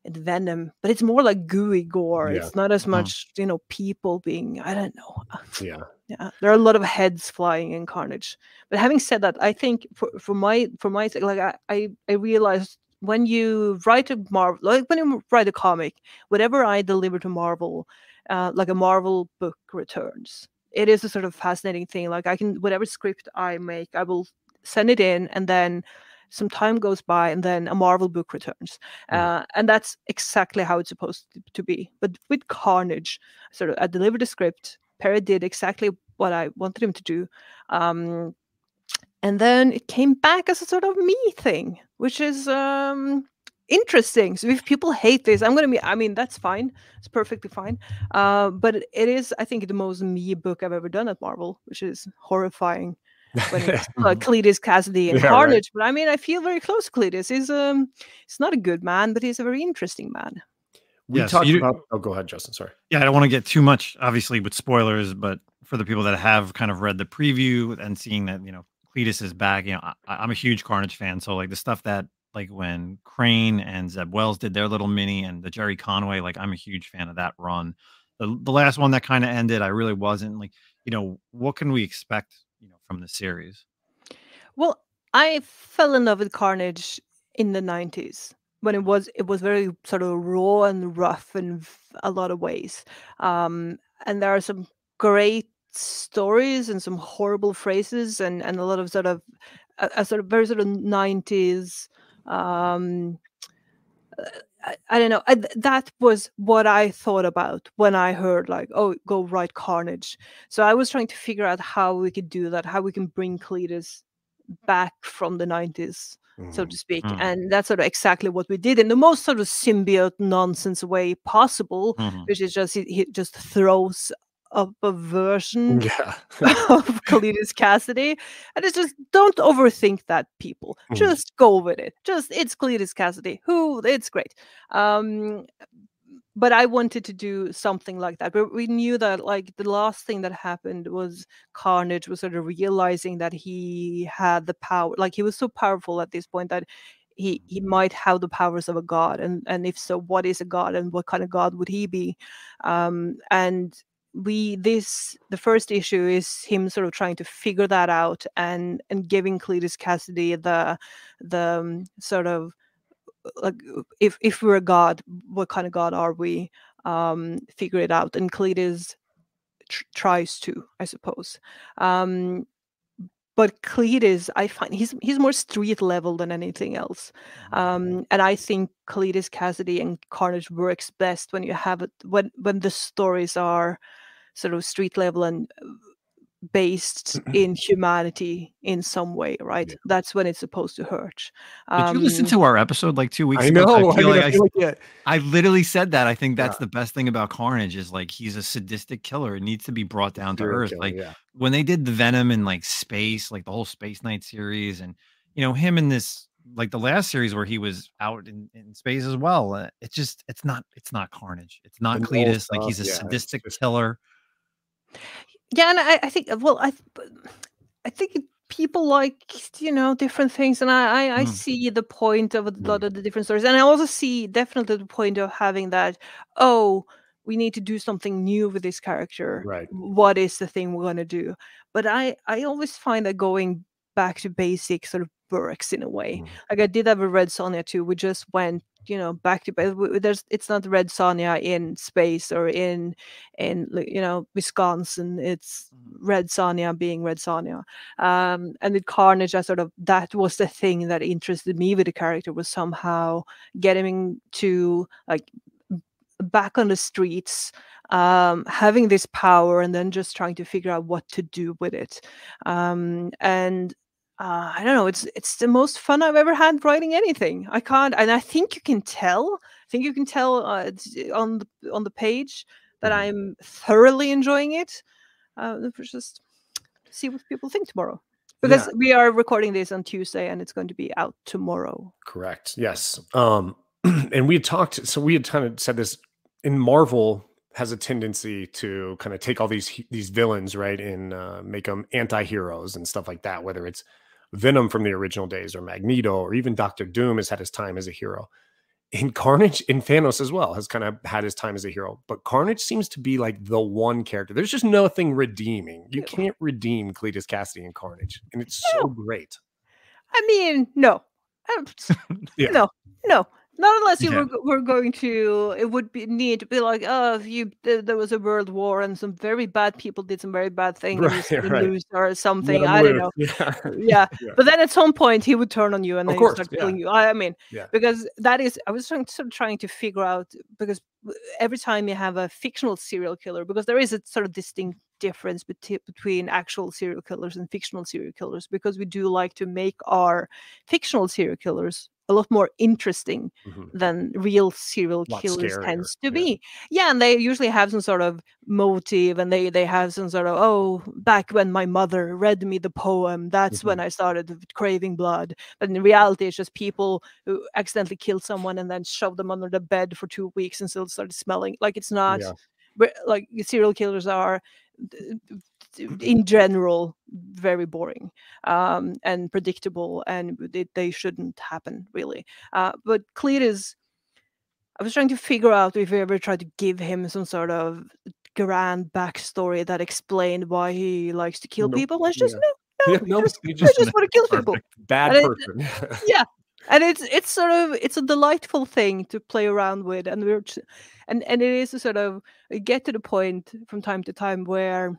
Venom, but it's more like gooey gore. Yeah. It's not as much, people being, I don't know. Yeah. Yeah, there are a lot of heads flying in Carnage. But having said that, I think for my sake, like I realized when you write a Marvel, like when you write a comic, whatever I deliver to Marvel, like a Marvel book returns. It is a sort of fascinating thing. Like whatever script I make, I will send it in, and then some time goes by, and then a Marvel book returns. And that's exactly how it's supposed to be. But with Carnage, I delivered the script. Perry did exactly what I wanted him to do. And then it came back as a sort of me thing, which is interesting. So if people hate this, that's fine. It's perfectly fine. But it is, I think, the most me book I've ever done at Marvel, which is horrifying. When it's Cletus Cassidy and Carnage. Right. But I feel very close to Cletus. He's not a good man, but he's a very interesting man. We talked about. Oh, go ahead, Justin. Sorry. Yeah, I don't want to get too much, obviously, with spoilers, but for the people that have kind of read the preview and seeing that, Cletus is back, I'm a huge Carnage fan. So like the stuff that, like when Crane and Zeb Wells did their little mini, and the Jerry Conway, like I'm a huge fan of that run. The last one that kind of ended, I really wasn't. Like, what can we expect, from the series? Well, I fell in love with Carnage in the 90s when it was very sort of raw and rough in a lot of ways. And there are some great stories and some horrible phrases and a lot of sort of a sort of very sort of 90s I don't know. That was what I thought about when I heard like, oh, go write Carnage. So I was trying to figure out how we could do that, how we can bring Cletus back from the 90s, so to speak. And that's sort of exactly what we did in the most sort of symbiote nonsense way possible, which is just he just throws up a version of Cletus Cassidy, and it's just don't overthink that, people. Just go with it. It's Cletus Cassidy. It's great. But I wanted to do something like that. But we knew that like the last thing that happened was Carnage was sort of realizing that he had the power. Like he was so powerful at this point that he might have the powers of a god. And if so, what is a god and what kind of god would he be? And the first issue is him sort of trying to figure that out and giving Cletus Cassidy the sort of like if we're a god, what kind of god are we? Figure it out, and Cletus tries to, I suppose. But Cletus, I find he's more street level than anything else, and I think Cletus Cassidy and Carnage works best when you have it when the stories are sort of street level and based in humanity in some way, right? Yeah. That's when it's supposed to hurt. Did you listen to our episode like 2 weeks ago? I literally said that. I think that's the best thing about Carnage is like he's a sadistic killer. It needs to be brought down to earth. When they did the Venom in like space, like the whole Space Knight series, and him in this like the last series where he was out in space as well. It's not Carnage. It's not Cletus. Like he's a sadistic killer. Yeah, and I think I think people like different things, and I see the point of a lot of the different stories, and I also see definitely the point of having that. Oh, we need to do something new with this character. Right. What is the thing we're going to do? But I always find that going back to basic sort of works in a way. Like I did have a Red Sonja too. We just went back to back. It's not Red Sonja in space or in Wisconsin. It's Red Sonja being Red Sonja. And with Carnage, that was the thing that interested me with the character, was somehow getting to like back on the streets, having this power, and then just trying to figure out what to do with it. I don't know. It's the most fun I've ever had writing anything. I can't, and I think you can tell. I think you can tell on the page that I'm thoroughly enjoying it. Just see what people think tomorrow, because we are recording this on Tuesday and it's going to be out tomorrow. Correct. Yes. And we had talked. So we had kind of said this. In Marvel has a tendency to kind of take all these villains, right, and make them anti-heroes and stuff like that, whether it's Venom from the original days or Magneto, or even Doctor Doom has had his time as a hero. In Carnage, and Thanos as well has kind of had his time as a hero, but Carnage seems to be like the one character. There's just nothing redeeming. You can't redeem Cletus Cassidy in Carnage, and it's so great. I mean, no. No. Not unless you were going to, it would need to be like, oh, there was a world war and some very bad people did some very bad things in the news or something. I don't know. Yeah. But then at some point he would turn on you and then he start killing you. I mean, because that is, I was trying to figure out, because every time you have a fictional serial killer, because there is a sort of distinct difference between actual serial killers and fictional serial killers, because we do like to make our fictional serial killers a lot more interesting than real serial killers tends to be. Yeah, and they usually have some sort of motive, and they have some sort of, oh, back when my mother read me the poem, that's when I started craving blood. But in reality, it's just people who accidentally killed someone and then shoved them under the bed for 2 weeks and still started smelling. Like, it's not like serial killers are, in general, very boring and predictable, and they shouldn't happen, really. But Cletus, I was trying to figure out if we ever tried to give him some sort of grand backstory that explained why he likes to kill people. It's just I just want to kill people. Bad person. And it's a delightful thing to play around with, and it is a sort of, get to the point from time to time where,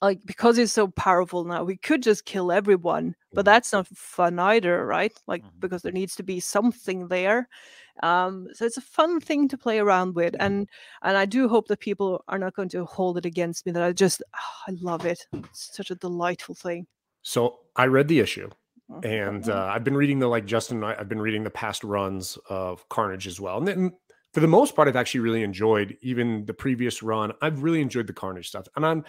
like, because he's so powerful now, we could just kill everyone, but that's not fun either, right? Like, because there needs to be something there. So it's a fun thing to play around with, and I do hope that people are not going to hold it against me, that I love it. It's such a delightful thing. So I read the issue. And I've been reading I've been reading the past runs of Carnage as well. And then for the most part, I've actually really enjoyed even the previous run. I've really enjoyed the Carnage stuff. And I'm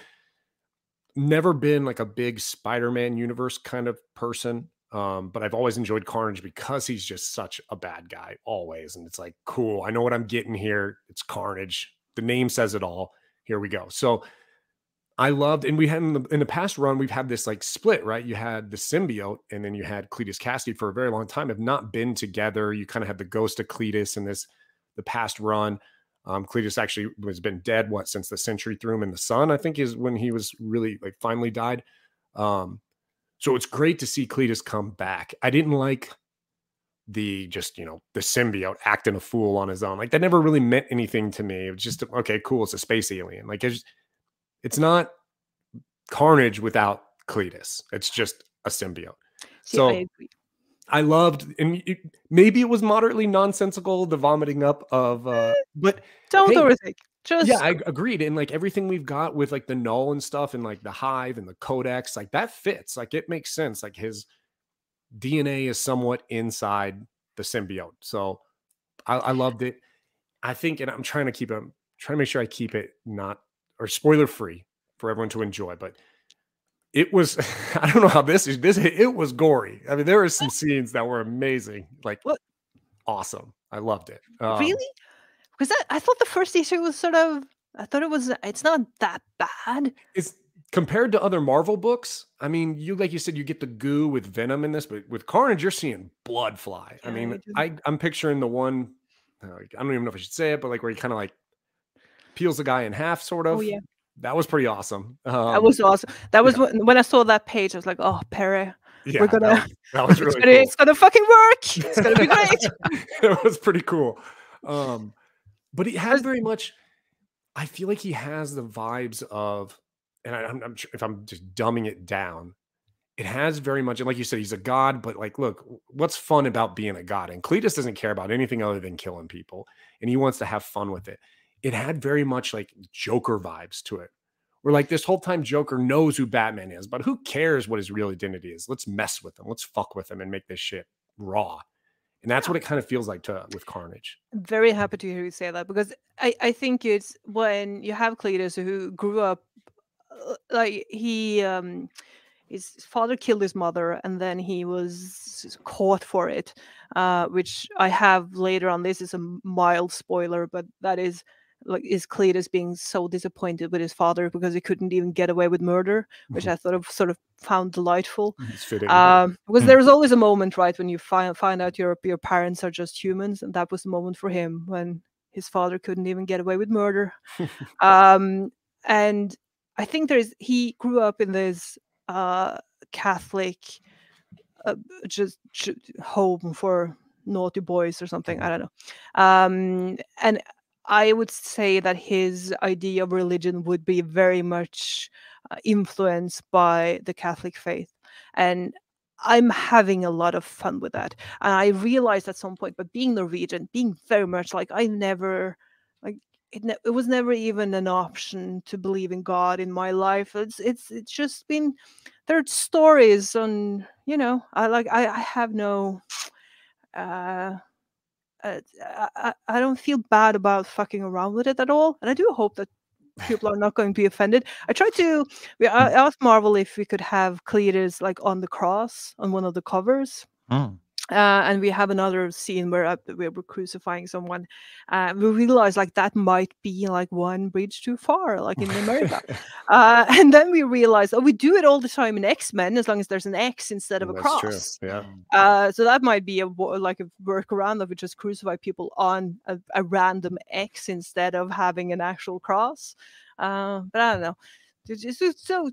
never been like a big Spider-Man universe kind of person. But I've always enjoyed Carnage because he's just such a bad guy always. And it's like, cool, I know what I'm getting here. It's Carnage. The name says it all. Here we go. So I loved, and we had in the past run, we've had this like split, right? You had the symbiote, and then you had Cletus Cassidy for a very long time, have not been together. You kind of had the ghost of Cletus in the past run. Cletus actually has been dead, since the Sentry threw him in the sun, I think, is when he was really like finally died. So it's great to see Cletus come back. I didn't like the symbiote acting a fool on his own. Like, that never really meant anything to me. It was just, okay, cool, it's a space alien. Like, it's not Carnage without Cletus. It's just a symbiote. So I agree. I loved, and maybe it was moderately nonsensical, the vomiting up of, but don't overthink. I agreed. And like everything we've got with like the Null and stuff, and like the Hive and the Codex, like that fits. Like, it makes sense. Like, his DNA is somewhat inside the symbiote. So I loved it. I think, and I'm trying to make sure I keep it not, or spoiler free for everyone to enjoy, but it was, I don't know how it was gory. I mean, there were some scenes that were amazing, like awesome. I loved it. Really? Because I thought the first issue was it's not that bad. It's compared to other Marvel books. I mean, like you said, you get the goo with Venom in this, but with Carnage, you're seeing blood fly. I mean, I'm picturing the one, I don't even know if I should say it, but like where he kind of like peels the guy in half, sort of. Oh, yeah. That was pretty awesome. That was awesome. That was when I saw that page, I was like, oh, Perry, Yeah, We're gonna. that was really cool. It's gonna fucking work. It's gonna be great. It was pretty cool. But he had very much. I feel like he has the vibes of, and I'm if I'm just dumbing it down, it has very much, and like you said, he's a god, but like, look, what's fun about being a god? And Cletus doesn't care about anything other than killing people, and he wants to have fun with it. It had very much like Joker vibes to it, where like this whole time Joker knows who Batman is, but who cares what his real identity is? Let's mess with him. Let's fuck with him and make this shit raw. And that's what it kind of feels like with Carnage. I'm very happy to hear you say that, because I think it's when you have Cletus, who grew up like his father killed his mother, and then he was caught for it, which I have later on. This is a mild spoiler, but that is is Cletus being so disappointed with his father because he couldn't even get away with murder, which I sort of found delightful. It's fitting. Because there's always a moment, right, when you find out your parents are just humans, and that was the moment for him when his father couldn't even get away with murder. And I think he grew up in this Catholic just home for naughty boys or something. I don't know. And I would say that his idea of religion would be very much influenced by the Catholic faith. And I'm having a lot of fun with that. And I realized at some point, but being Norwegian, being very much like I never, like it was never even an option to believe in God in my life. It's just been, there are stories on, I have no, I don't feel bad about fucking around with it at all, and I do hope that people are not going to be offended. I asked Marvel if we could have Cletus like on the cross on one of the covers. And we have another scene where we're crucifying someone. We realize like that might be like one bridge too far, like in America. And then we realize, we do it all the time in X-Men, as long as there's an X instead of a cross. True. Yeah. So that might be a workaround that we just crucify people on a random X instead of having an actual cross. But I don't know. So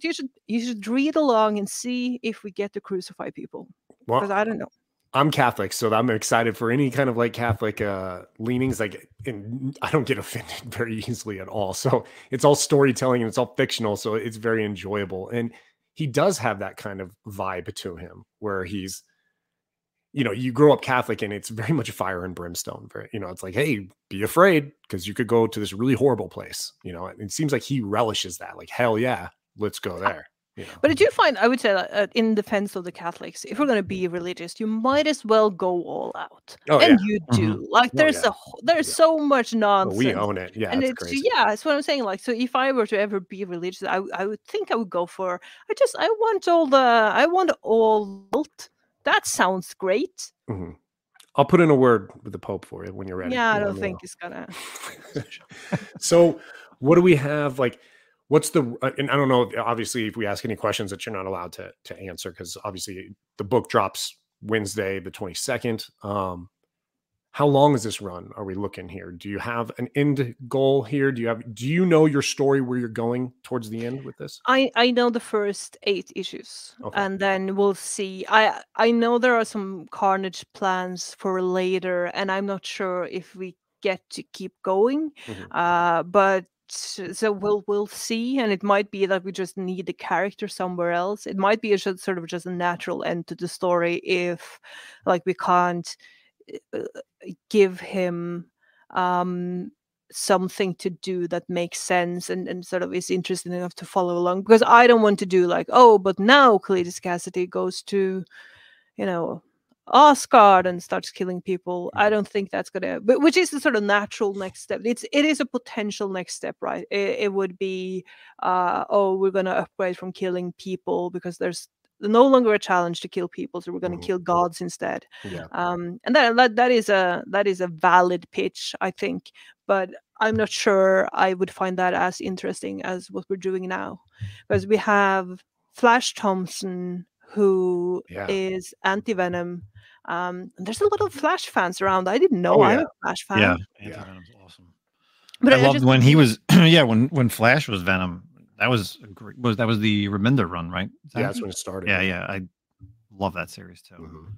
you should read along and see if we get to crucify people. Because I don't know. I'm Catholic, so I'm excited for any kind of like Catholic leanings. Like, and I don't get offended very easily at all. So it's all storytelling and it's all fictional, so it's very enjoyable. And he does have that kind of vibe to him, where he's, you grow up Catholic and it's very much fire and brimstone. It's like, hey, be afraid because you could go to this really horrible place. And it seems like he relishes that. Like, hell yeah, let's go there. But I do find, I would say that in defense of the Catholics, if we're going to be religious, you might as well go all out. You do. Like there's so much nonsense. Well, we own it. Yeah. And that's what I'm saying. Like, so if I were to ever be religious, I would think I would go for, I want all. That sounds great. Mm-hmm. I'll put in a word with the Pope for you when you're ready. Yeah, I don't think it's gonna. So what do we have? Like, what's and I don't know, obviously, if we ask any questions that you're not allowed to answer, because obviously the book drops Wednesday, the 22nd. How long is this run? Are we looking here? Do you have an end goal here? Do you know your story, where you're going towards the end with this? I know the first 8 issues, and then we'll see. I know there are some Carnage plans for later, and I'm not sure if we get to keep going. But so we'll see, and it might be that we just need the character somewhere else. It might be just a natural end to the story if, like, we can't give him something to do that makes sense and sort of is interesting enough to follow along. Because I don't want to do like, but now Cletus Cassidy goes to, Asgard and starts killing people. I don't think that's gonna, but which is the sort of natural next step. It is a potential next step, right? It would be, we're gonna upgrade from killing people because there's no longer a challenge to kill people, so we're going to kill gods instead. And that is a valid pitch, I think, but I'm not sure I would find that as interesting as what we're doing now, because we have Flash Thompson, who is Anti-Venom. There's a lot of Flash fans around. I didn't know I'm a Flash fan. Yeah, Anti-Venom's awesome. But I loved when he was when Flash was Venom. That was the Reminder run, right? That's when it started. Yeah. I love that series too. Mhm.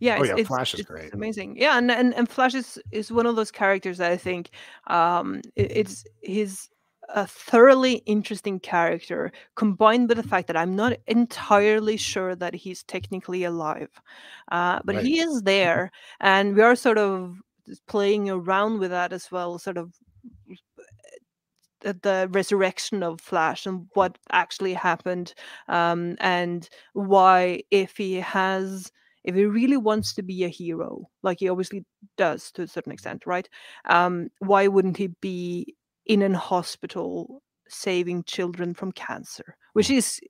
Yeah, Oh yeah, Flash is it's great. amazing. Yeah, and Flash is one of those characters that I think he's a thoroughly interesting character, combined with the fact that I'm not entirely sure that he's technically alive, but Right. he is there, and we are sort of just playing around with that as well, sort of the resurrection of Flash and what actually happened, and why, if he really wants to be a hero, like he obviously does to a certain extent, right? Why wouldn't he be in an hospital saving children from cancer, which is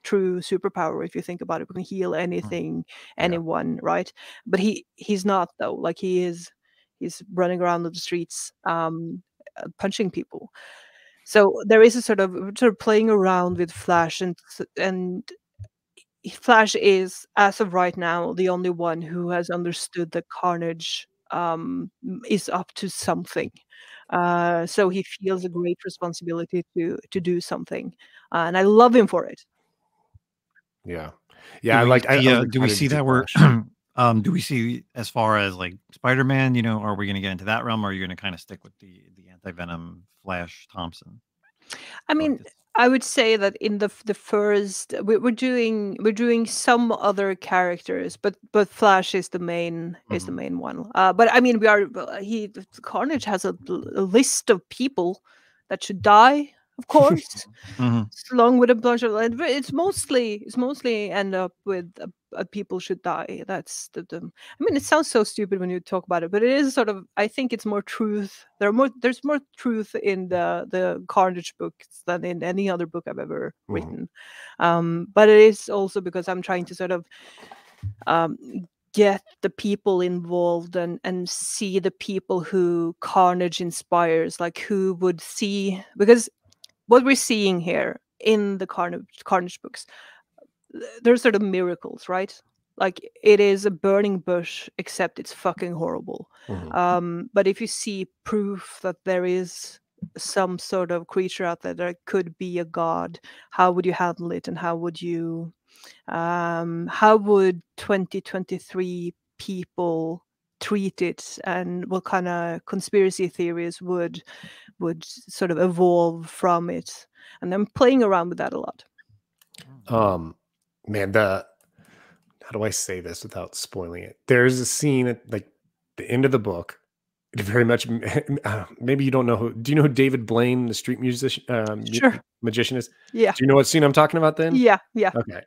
true superpower if you think about it. We can heal anything, anyone, right? But he's not though. Like he's running around the streets, punching people. So there is a sort of playing around with Flash, and Flash is, as of right now, the only one who has understood that Carnage is up to something. So he feels a great responsibility to do something, and I love him for it. Yeah. I like. I was do we excited see to that we're Flash. do we see, as far as like Spider-Man, you know, are we going to get into that realm, or are you going to kind of stick with the anti-Venom Flash Thompson? I mean, I would say that in the first, we're doing some other characters, but Flash is the main one. But I mean, Carnage has a list of people that should die, of course, along with a bunch of. It's mostly end up with people should die. That's the. I mean, it sounds so stupid when you talk about it, but it is sort of. I think it's more truth. There's more truth in the Carnage books than in any other book I've ever written. But it is also because I'm trying to sort of get the people involved and see the people who Carnage inspires, like who would see, because what we're seeing here in the Carnage books, there's sort of miracles, right? Like it is a burning bush, except it's fucking horrible. But if you see proof that there is some sort of creature out there that could be a god, how would you handle it, and how would 2023 people treat it, and what kind of conspiracy theories would sort of evolve from it? And I'm playing around with that a lot. Man, how do I say this without spoiling it? There's a scene at like the end of the book. It very much. Maybe you don't know who. Do you know who David Blaine, the street musician, Sure. magician, is? Yeah. Do you know what scene I'm talking about? Then. Yeah. Okay.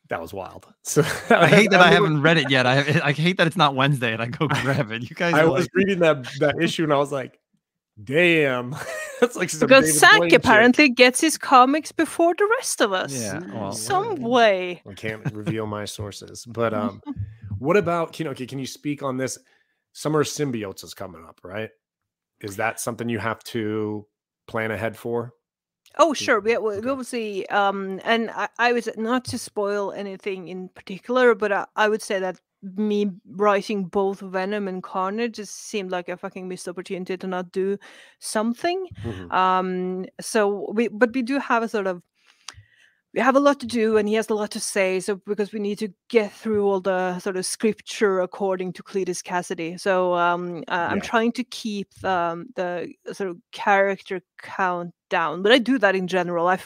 That was wild. So I hate that I haven't read it yet. I hate that it's not Wednesday and I go grab it. You guys. I was reading that issue and I was like, "Damn!" That's like because Zach apparently gets his comics before the rest of us. Yeah, well, some way. I can't reveal my sources, but what about can you speak on this? Summer of Symbiotes is coming up, right? Is that something you have to plan ahead for? Oh, sure. We will see. And I was, not to spoil anything in particular, but I would say that me writing both Venom and Carnage just seemed like a fucking missed opportunity to not do something. So we do have we have a lot to do, and he has a lot to say. So because we need to get through all the sort of scripture according to Cletus Cassidy. So I'm trying to keep the sort of character count down, but I do that in general. I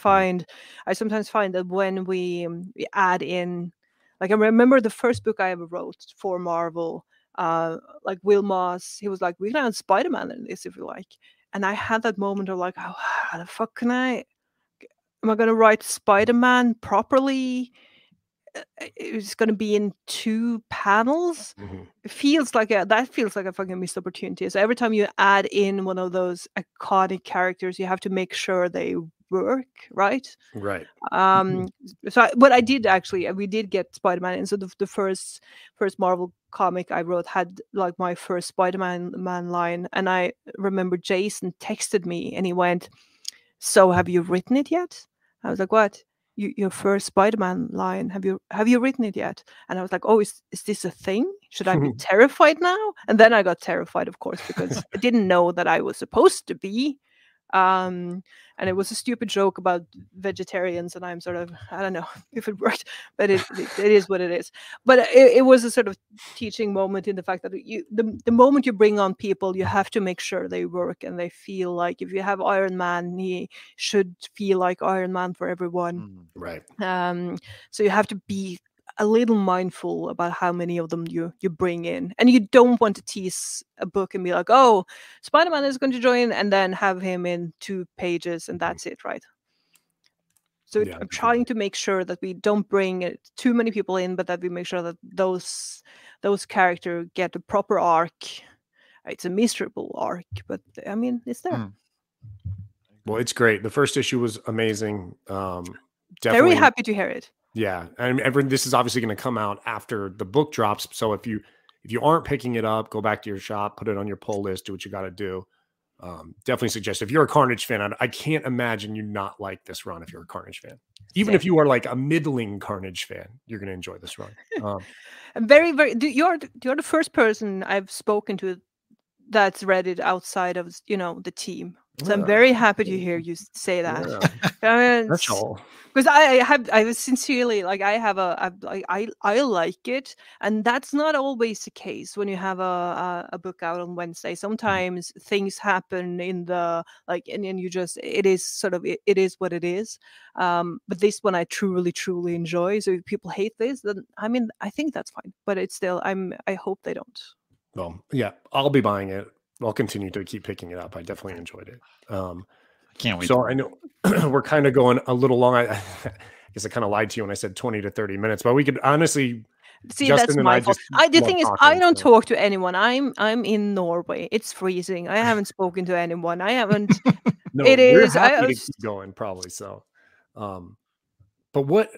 sometimes find that when we add in, like I remember the first book I ever wrote for Marvel, like Will Moss, he was like, "We can add Spider-Man in this if you like," and I had that moment of like, "Oh, how the fuck am I going to write Spider-Man properly? It's going to be in 2 panels." It feels like that feels like a fucking missed opportunity. So every time you add in one of those iconic characters, you have to make sure they work, right? Right. So I did actually, we did get Spider-Man, and so the first Marvel comic I wrote had like my first Spider-Man line, and I remember Jason texted me and he went, "So have you written it yet?" I was like, "What? Your first Spider-Man line? Have you written it yet?" And I was like, "Oh, is this a thing? Should I be terrified now?" And then I got terrified, of course, because I didn't know that I was supposed to be And it was a stupid joke about vegetarians, and I'm sort of, I don't know if it worked, but it is what it is. But it was a sort of teaching moment in the fact that the moment you bring on people, you have to make sure they work and they feel like, if you have Iron Man, he should feel like Iron Man for everyone. Right. So you have to be a little mindful about how many of them you bring in, and you don't want to tease a book and be like, oh, Spider-Man is going to join, and then have him in 2 pages and that's it, right? So Yeah, I'm trying to make sure that we don't bring too many people in, but that we make sure that those characters get a proper arc. It's a miserable arc, but I mean, it's there. Well, it's great. The first issue was amazing. Definitely very happy to hear it. Yeah, and this is obviously going to come out after the book drops. So if you aren't picking it up, go back to your shop, put it on your pull list, do what you got to do. Definitely suggest, if you're a Carnage fan, I can't imagine you not like this run. If you're a Carnage fan, even if you are like a middling Carnage fan, you're going to enjoy this run. Very, very. You're the first person I've spoken to that's read it outside of the team. So I'm very happy to hear you say that. Yeah. I mean, That's all. Because I was sincerely like, I like it, and that's not always the case when you have a book out on Wednesday. Sometimes things happen in the and you just, it is sort of, it is what it is. But this one I truly enjoy. So if people hate this, then I mean, I think that's fine. But it's still, I hope they don't. Well, yeah, I'll be buying it. I'll continue to keep picking it up. I definitely enjoyed it. I can't wait. So I know we're kind of going a little long. I guess I kind of lied to you when I said 20 to 30 minutes, but we could honestly see, Justin, that's my fault. The thing is, I don't talk to anyone. I'm in Norway. It's freezing. I haven't spoken to anyone. I haven't. No, it is. Happy to keep going, probably so. But what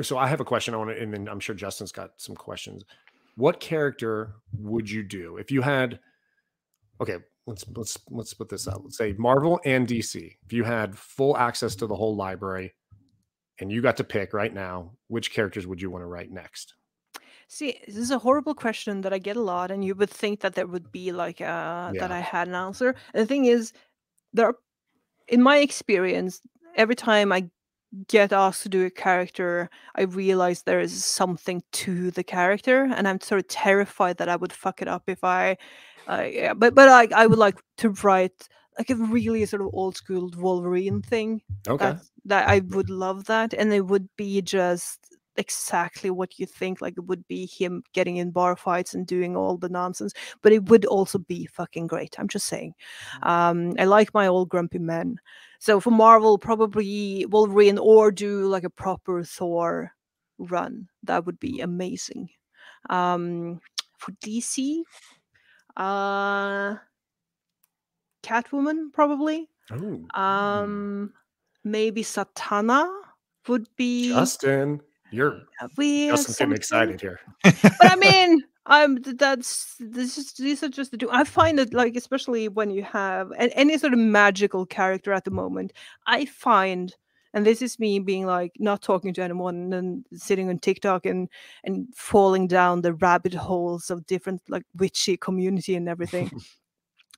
so I have a question I want to, and then I'm sure Justin's got some questions. What character would you do if you had? Okay, let's put this out. Let's say Marvel and DC. If you had full access to the whole library, and you got to pick right now, which characters would you want to write next? See, this is a horrible question that I get a lot, and you would think that there would be like that I had an answer. And the thing is, in my experience, every time I get asked to do a character, I realize there is something to the character, and I'm sort of terrified that I would fuck it up if I would like to write like a really sort of old school Wolverine thing. Okay. That I would love that, and it would be just exactly what you think. Like, it would be him getting in bar fights and doing all the nonsense, but it would also be fucking great. I'm just saying. I like my old grumpy men. So for Marvel, probably Wolverine, or do like a proper Thor run. That would be amazing. For DC, Catwoman, probably. Maybe Satana would be. Justin, Justin's getting excited here. But I mean, these are just the two. I find it, like, especially when you have any sort of magical character at the moment, I find, and this is me being like not talking to anyone and then sitting on TikTok and falling down the rabbit holes of different like witchy community and everything.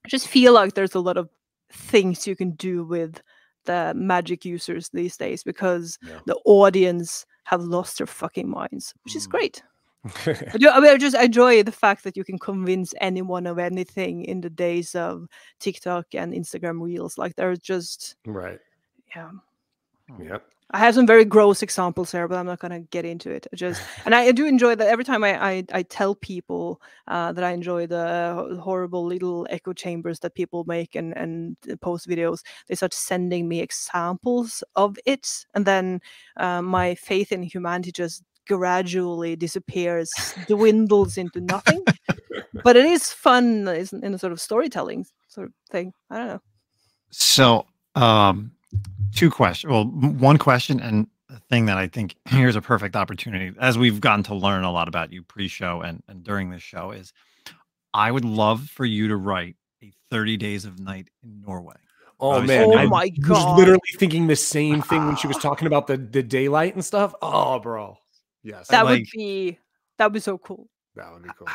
I just feel like there's a lot of things you can do with the magic users these days, because the audience have lost their fucking minds, which is great. I just enjoy the fact that you can convince anyone of anything in the days of TikTok and Instagram Reels. Like, they're just Yeah. I have some very gross examples here, but I'm not going to get into it. And I do enjoy that every time I tell people that I enjoy the horrible little echo chambers that people make and post videos. They start sending me examples of it, and then my faith in humanity just gradually disappears, dwindles into nothing. But it is fun in a sort of storytelling sort of thing. I don't know. So, two questions. Well, one question, and the thing that I think here's a perfect opportunity, as we've gotten to learn a lot about you pre-show and during this show, is I would love for you to write a 30 Days of Night in Norway. Oh man! Oh my God! I was literally thinking the same thing when she was talking about the daylight and stuff. Oh, bro. Yes. That would be so cool. That would be cool.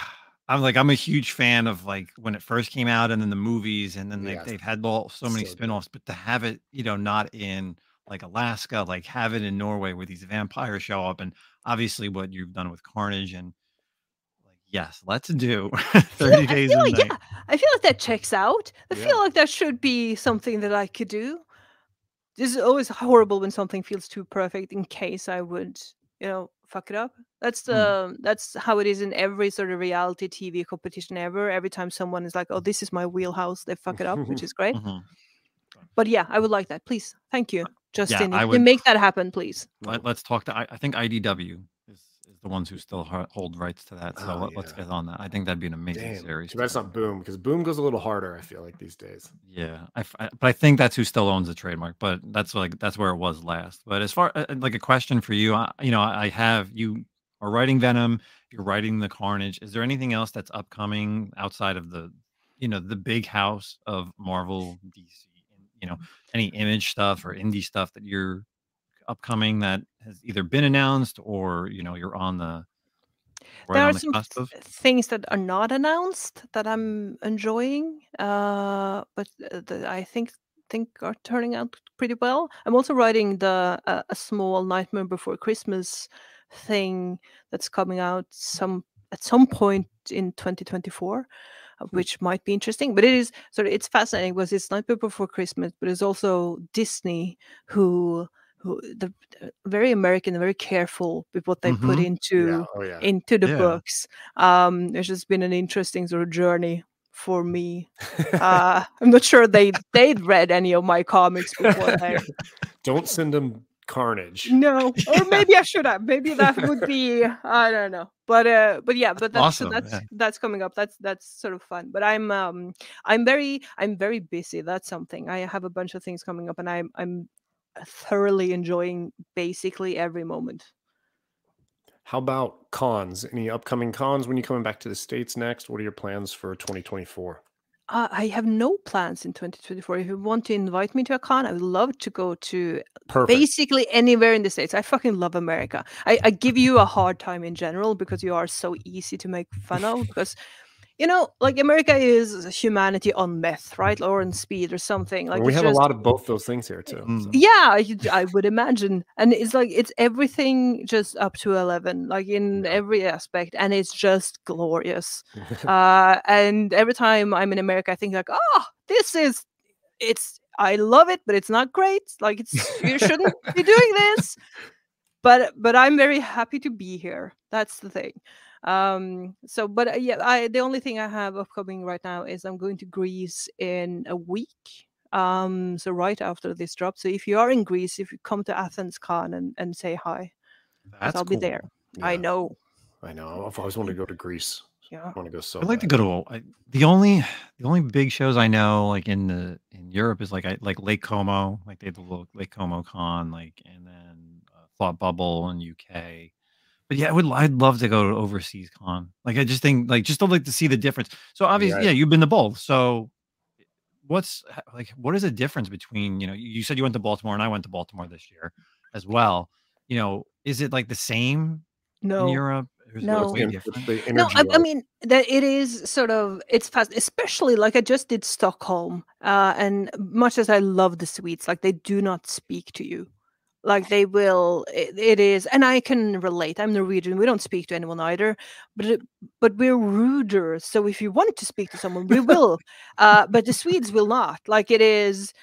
I'm a huge fan of like when it first came out and then the movies and then Yes. they've had so many So good. spin-offs, but to have it, not in like Alaska, like have it in Norway where these vampires show up and obviously what you've done with Carnage and like, yes, let's do 30 I Days feel a like Night. yeah, I feel like that checks out. I Yeah. feel like that should be something that I could do. This is always horrible when something feels too perfect in case I would, fuck it up. That's how it is in every sort of reality TV competition ever. Every time someone is like, "Oh, this is my wheelhouse," they fuck it up, which is great. Mhm. But yeah, I would like that. Please, thank you, Justin. I If you would- make that happen, please. Let's talk to I think IDW is the ones who still hold rights to that. So Oh, let's yeah. get on that. I think that'd be an amazing Damn. series. Too bad it's not Boom, because Boom goes a little harder, I feel like, these days. Yeah, but I think that's who still owns the trademark. But that's where it was last. But as far like a question for you, I have you are writing Venom, you're writing the Carnage. Is there anything else that's upcoming outside of the the big house of Marvel, DC, any Image stuff or indie stuff that you're upcoming that has either been announced or you're on the There are on the some cusp of? things that are not announced that I'm enjoying, but I think are turning out pretty well. I'm also writing a small Nightmare Before Christmas thing that's coming out at some point in 2024. Which might be interesting, but it's fascinating because it's Nightmare Before Christmas, but it's also Disney who the very American, very careful with what they put Mhm. into Oh, yeah. into the Yeah. books. It's just been an interesting sort of journey for me. I'm not sure they'd read any of my comics before they. Don't send them Carnage. No, or maybe I should have. Maybe that would be I don't know. But yeah, but that's Awesome, yeah. that's coming up. That's sort of fun. But I'm very busy. That's something. I have a bunch of things coming up and I'm thoroughly enjoying basically every moment. How about cons? Any upcoming cons when you're coming back to the States next? What are your plans for 2024? I have no plans in 2024. If you want to invite me to a con, I would love to go to Perfect. basically anywhere in the States. I fucking love America. I give you a hard time in general because you are so easy to make fun of. Because, like America is humanity on meth, right? Or on speed or something. Like we it's have a just, lot of both those things here too. So. yeah, I would imagine. And it's like it's everything just up to 11, like in every aspect, and it's just glorious. And every time I'm in America, I think like, oh, I love it, but it's not great. Like you shouldn't be doing this. But I'm very happy to be here. That's the thing. But yeah, the only thing I have upcoming right now is I'm going to Greece in a week. So right after this drop. So if you are in Greece, if you come to Athens Con and say hi, That's I'll cool. be there. Yeah. I know. I've always wanted to go to Greece. Yeah. I want to go so I'd like to bad. go to the only big shows I know like in Europe is like Lake Como, like they have the little Lake Como Con, like, and then Thought Bubble in UK. But yeah, I'd love to go to overseas con. Like I just think like just to like to see the difference. So obviously, Right. yeah, you've been to both. So what is the difference between, you said you went to Baltimore and I went to Baltimore this year as well. Is it like the same in No. Europe? Or is it No. way What's different? the No, energy I mean that it is sort of it's fast, especially like I just did Stockholm, and much as I love the Swedes, like they do not speak to you, like they will. It is, and I can relate. I'm Norwegian. We don't speak to anyone either, but we're ruder. So if you want to speak to someone, we will. But the Swedes will not. Like it is.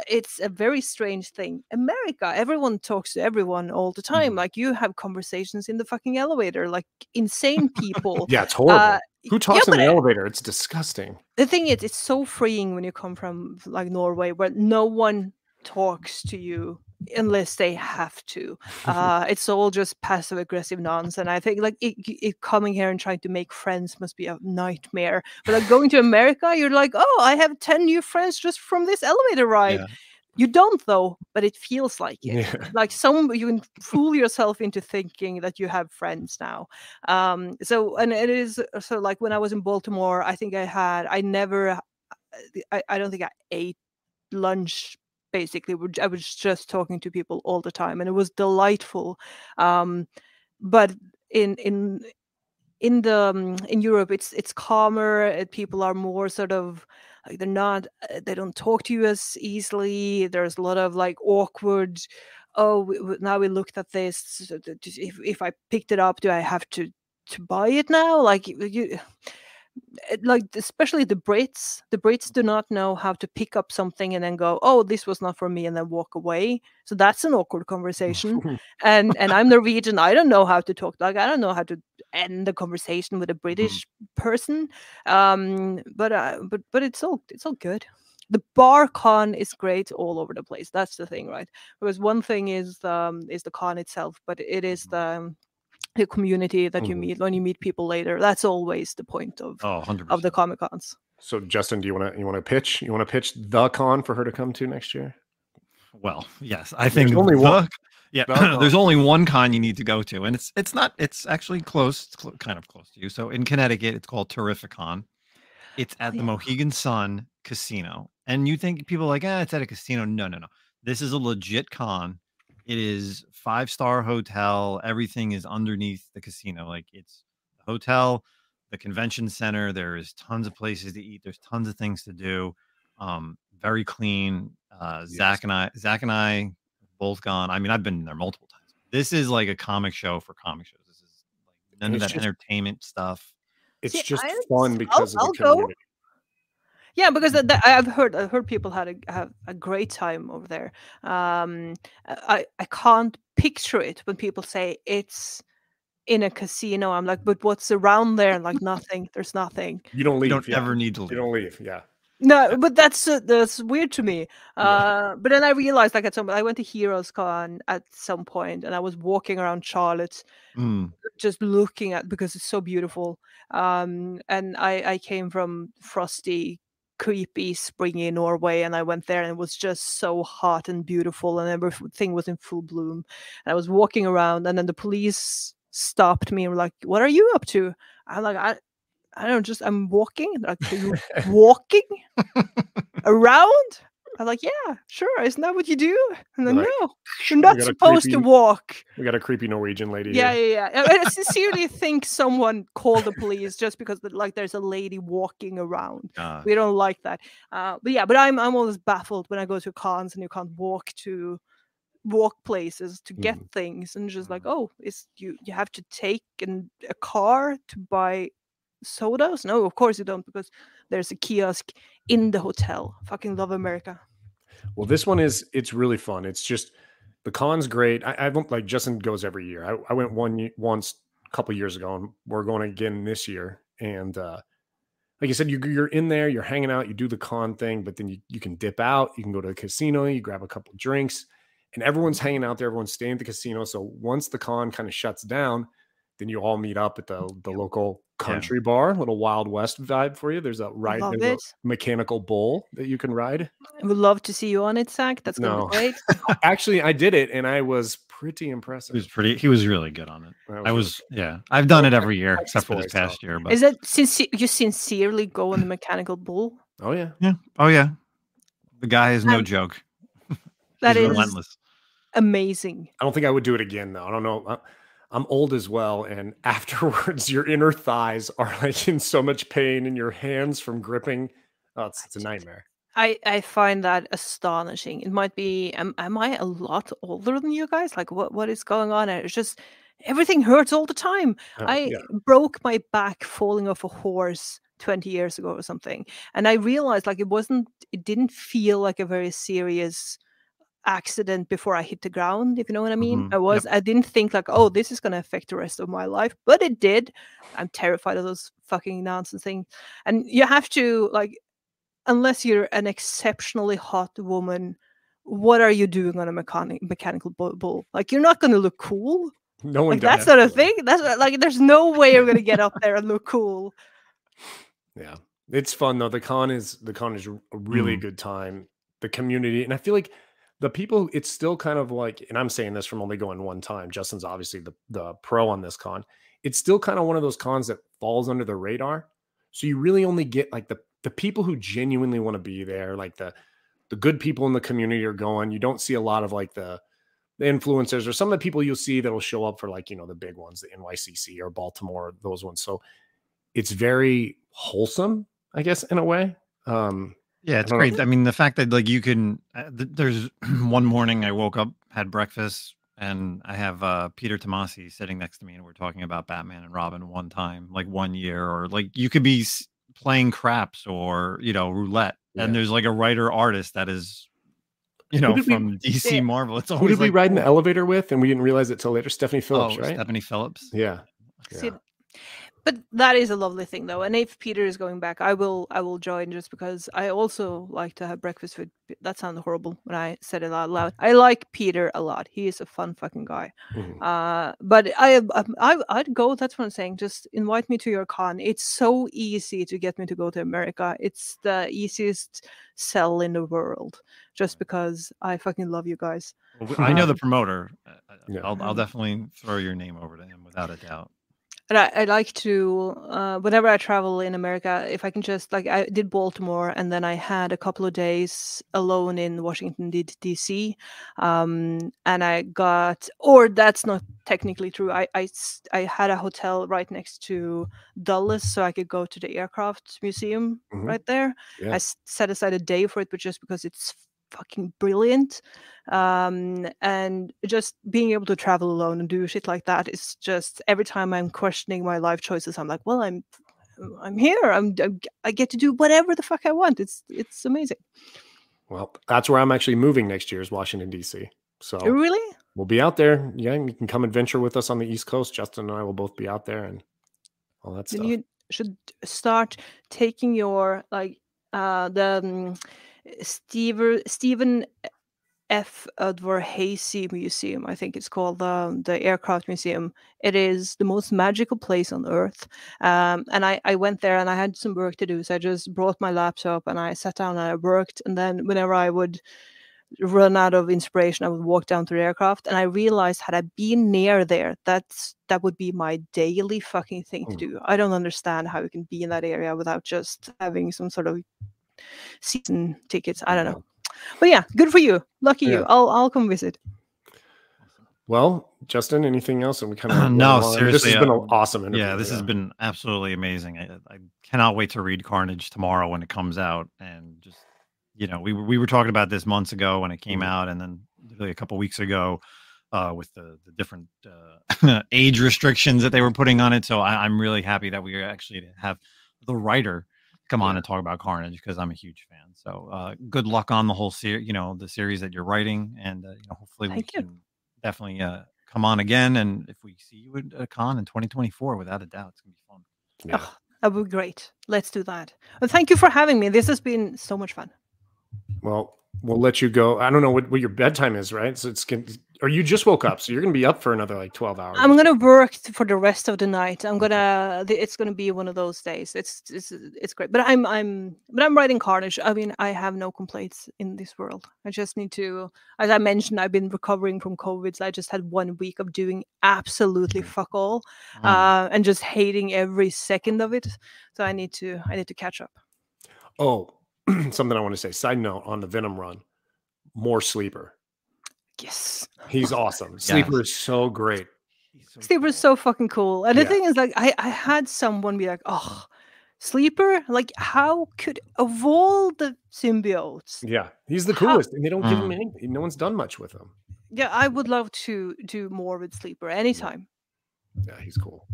It's a very strange thing. America, everyone talks to everyone all the time. Mhm. Like you have conversations in the fucking elevator, like insane people. Yeah, it's horrible. Who talks yeah, in the but elevator? It's disgusting. the thing is, it's so freeing when you come from like Norway, where no one talks to you unless they have to. It's all just passive aggressive nonsense. I think like it coming here and trying to make friends must be a nightmare. But like going to America, you're like, oh, I have 10 new friends just from this elevator ride. Yeah. You don't though, but it feels like it. Yeah. Like you can fool yourself into thinking that you have friends now. So and it is so like when I was in Baltimore, I think I don't think I ate lunch. Basically, I was just talking to people all the time, and it was delightful. But in in Europe, it's calmer. People are more sort of like they're not they don't talk to you as easily. There's a lot of like awkward. Oh, now we looked at this. So if I picked it up, do I have to buy it now? Like you, like especially the Brits do not know how to pick up something and then go, oh, this was not for me, and then walk away. So that's an awkward conversation. and I'm Norwegian. I don't know how to talk. Like I don't know how to end the conversation with a British person. But it's all good. The bar con is great all over the place. That's the thing, right? Because one thing is the con itself, but it is the community that you meet when you meet people later. That's always the point of 100%. of the Comic Cons. So Justin, do you want to pitch? You want to pitch the con for her to come to next year? Well, yes, I think There's only one. Yeah, there's only one con you need to go to, and it's actually close. It's kind of close to you. So in Connecticut, it's called Terrificon. It's at the Mohegan Sun Casino, and you think people are like, it's at a casino. No. This is a legit con. It is 5-star hotel. Everything is underneath the casino. Like it's the hotel, the convention center. There is tons of places to eat. There's tons of things to do. Very clean. Zach and I both gone. I mean, I've been there multiple times. This is like a comic show for comic shows. This is like none of that entertainment stuff. It's just fun because of the community. Yeah, because I've heard people have a great time over there. I can't picture it when people say it's in a casino. I'm like, but what's around there? Like nothing. There's nothing. You don't leave. You don't ever need to leave. You don't leave. Yeah. No, but that's weird to me. But then I realized, like I went to Heroes Con at some point, and I was walking around Charlotte, just looking at because it's so beautiful. And I came from frosty, creepy, springy Norway, and I went there, and it was just so hot and beautiful, and everything was in full bloom. And I was walking around, and then the police stopped me and were like, "What are you up to?" I'm like, I don't know, I'm walking. Like, are you walking around? I'm like, yeah, sure. Isn't that what you do? And then, no, you're not supposed to walk. We got a creepy Norwegian lady. Yeah. I sincerely think someone called the police just because there's a lady walking around. We don't like that. But I'm always baffled when I go to cons and you can't walk places to get things, and just like, oh, you have to take a car to buy sodas? No, of course you don't, because there's a kiosk in the hotel. Fucking love America. Well, this one it's really fun. It's just the con's great. I don't like Justin goes every year. I went once a couple years ago, and we're going again this year. And like you said, you're in there, you're hanging out, you do the con thing, but then you can dip out, you can go to the casino, you grab a couple drinks, and everyone's hanging out there, everyone's staying at the casino. So once the con kind of shuts down, then you all meet up at the local country bar, little Wild West vibe for you. There's a mechanical bull that you can ride. I would love to see you on it, Zach. That's going to be great. Actually, I did it, and I was pretty impressed. He was really good on it. I've done it every year, except for this past year. But is it you sincerely go on the mechanical bull? Oh, yeah. Yeah. Oh, yeah. The guy is no joke. That is relentless. Amazing. I don't think I would do it again, though. I don't know. I'm old as well, and afterwards, your inner thighs are like in so much pain, and your hands from gripping. Oh, it's a nightmare. I find that astonishing. It might be. Am I a lot older than you guys? Like, what is going on? And it's just everything hurts all the time. I broke my back falling off a horse 20 years ago or something, and I realized like it didn't feel like a very serious accident before I hit the ground, if you know what I mean. I didn't think like, oh, this is going to affect the rest of my life, but it did. I'm terrified of those fucking nonsense things. And you have to, like, unless you're an exceptionally hot woman, what are you doing on a mechanical bull? Like, you're not going to look cool. No one. Like, that's not a thing. That's like, there's no way you're going to get up there and look cool. Yeah, it's fun though. The con is a really good time. The community, and I feel like the people, it's still kind of like, and I'm saying this from only going one time. Justin's obviously the pro on this con. It's still kind of one of those cons that falls under the radar. So you really only get like the people who genuinely want to be there, like the good people in the community are going. You don't see a lot of like the the influencers or some of the people you'll see that will show up for like, you know, the big ones, the NYCC or Baltimore, those ones. So it's very wholesome, I guess, in a way. Yeah, it's great. I mean, the fact that like you can, there's one morning I woke up, had breakfast, and I have Peter Tomasi sitting next to me, and we're talking about Batman and Robin one time, like 1 year, or like you could be playing craps or, you know, roulette, and there's like a writer artist that is, you know, from DC Marvel. It's always who did we like, ride in the elevator with, and we didn't realize it till later? Stephanie Phillips, right? Stephanie Phillips. Yeah. See, but that is a lovely thing, though. And if Peter is going back, I will join, just because I also like to have breakfast with. That sounded horrible when I said it out loud. I like Peter a lot. He is a fun fucking guy. But I'd go. That's what I'm saying. Just invite me to your con. It's so easy to get me to go to America. It's the easiest sell in the world. Just because I fucking love you guys. I know the promoter. I'll definitely throw your name over to him without a doubt. And I like to, whenever I travel in America, if I can just, like, I did Baltimore, and then I had a couple of days alone in Washington, D.C. And I got, or that's not technically true. I had a hotel right next to Dulles, so I could go to the aircraft museum right there. I set aside a day for it, but just because it's fucking brilliant. And just being able to travel alone and do shit like that is just, every time I'm questioning my life choices, I'm like, well, I'm here. I get to do whatever the fuck I want. It's amazing. Well, that's where I'm actually moving next year, is Washington, D.C. So really, we'll be out there. Yeah, you can come adventure with us on the East Coast. Justin and I will both be out there and all that stuff. You should start taking your, like, the Stephen F. Udvar-Hazy Museum, I think it's called, the Aircraft Museum. It is the most magical place on earth. And I went there and I had some work to do. So I just brought my laptop and I sat down and I worked. And then whenever I would run out of inspiration, I would walk down to the aircraft. And I realized, had I been near there, that would be my daily fucking thing to do. I don't understand how you can be in that area without just having some sort of season tickets. I don't know. But yeah, good for you. Lucky you. I'll come visit. Well, Justin, anything else? And we kind of no, seriously, this has been an awesome interview. Yeah, this has been absolutely amazing. I cannot wait to read Carnage tomorrow when it comes out. And just, you know, we were talking about this months ago when it came out, and then really a couple weeks ago with the different age restrictions that they were putting on it. So I'm really happy that we actually have the writer come on and talk about Carnage, because I'm a huge fan. So good luck on the whole series, you know, the series that you're writing, and you know, hopefully we can definitely come on again. And if we see you at a con in 2024, without a doubt, it's gonna be fun. Yeah. Oh, that would be great. Let's do that. Well, thank you for having me. This has been so much fun. Well, we'll let you go. I don't know what your bedtime is, right? So or you just woke up, so you're going to be up for another like 12 hours. I'm going to work for the rest of the night. It's going to be one of those days. It's great. But I'm writing Carnage. I mean, I have no complaints in this world. I just need to, as I mentioned, I've been recovering from COVID. So I just had 1 week of doing absolutely fuck all, and just hating every second of it. So I need to catch up. Oh, something I want to say. Side note on the Venom run, more Sleeper. Yes, he's awesome. Sleeper is so great. Sleeper is so fucking cool. And the thing is, like, I had someone be like, "Oh, Sleeper! Like, how could, of all the symbiotes?" Yeah, he's the coolest, and they don't give him anything. No one's done much with him. Yeah, I would love to do more with Sleeper anytime. Yeah, he's cool.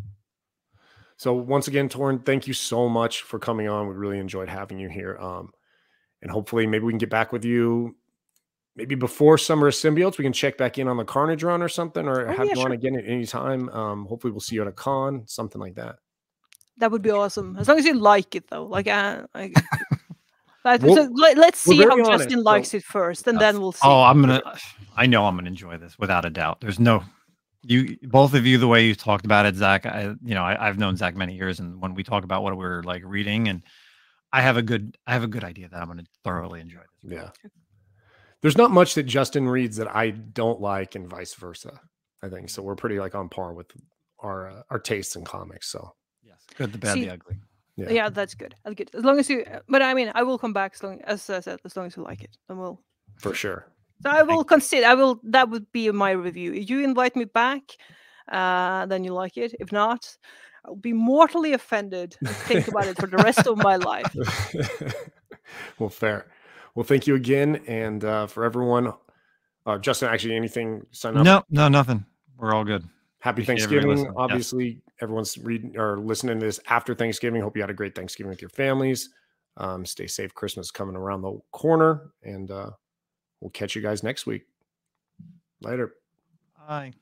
So once again, Torn, thank you so much for coming on. We really enjoyed having you here. And hopefully maybe we can get back with you maybe before Summer of Symbiotes. We can check back in on the Carnage run or something, or have you on again at any time. Hopefully we'll see you at a con, something like that. That would be awesome. As long as you like it, though. Let's see how Justin likes it first, and then we'll see. Oh, I know I'm gonna enjoy this without a doubt. There's no, both of you, the way you talked about it, Zach. I've known Zach many years, and when we talk about what we're like reading, and I have a good idea that I'm going to thoroughly enjoy this. Yeah. There's not much that Justin reads that I don't like, and vice versa, I think. So we're pretty like on par with our tastes in comics. So yes, good, the bad, the ugly. Yeah, that's good. That's good. As long as you, but I mean, I will come back as long as I said, as long as you like it, then we'll. For sure. So I will consider. That would be my review. If you invite me back, then you like it. If not, I'll be mortally offended and think about it for the rest of my life. Well, fair. Well, thank you again, and for everyone, Justin. Actually, anything sign up? No, nothing. We're all good. Happy Appreciate Thanksgiving. everybody listening. Obviously, everyone's reading or listening to this after Thanksgiving. Hope you had a great Thanksgiving with your families. Stay safe. Christmas coming around the corner, and we'll catch you guys next week. Later. Bye.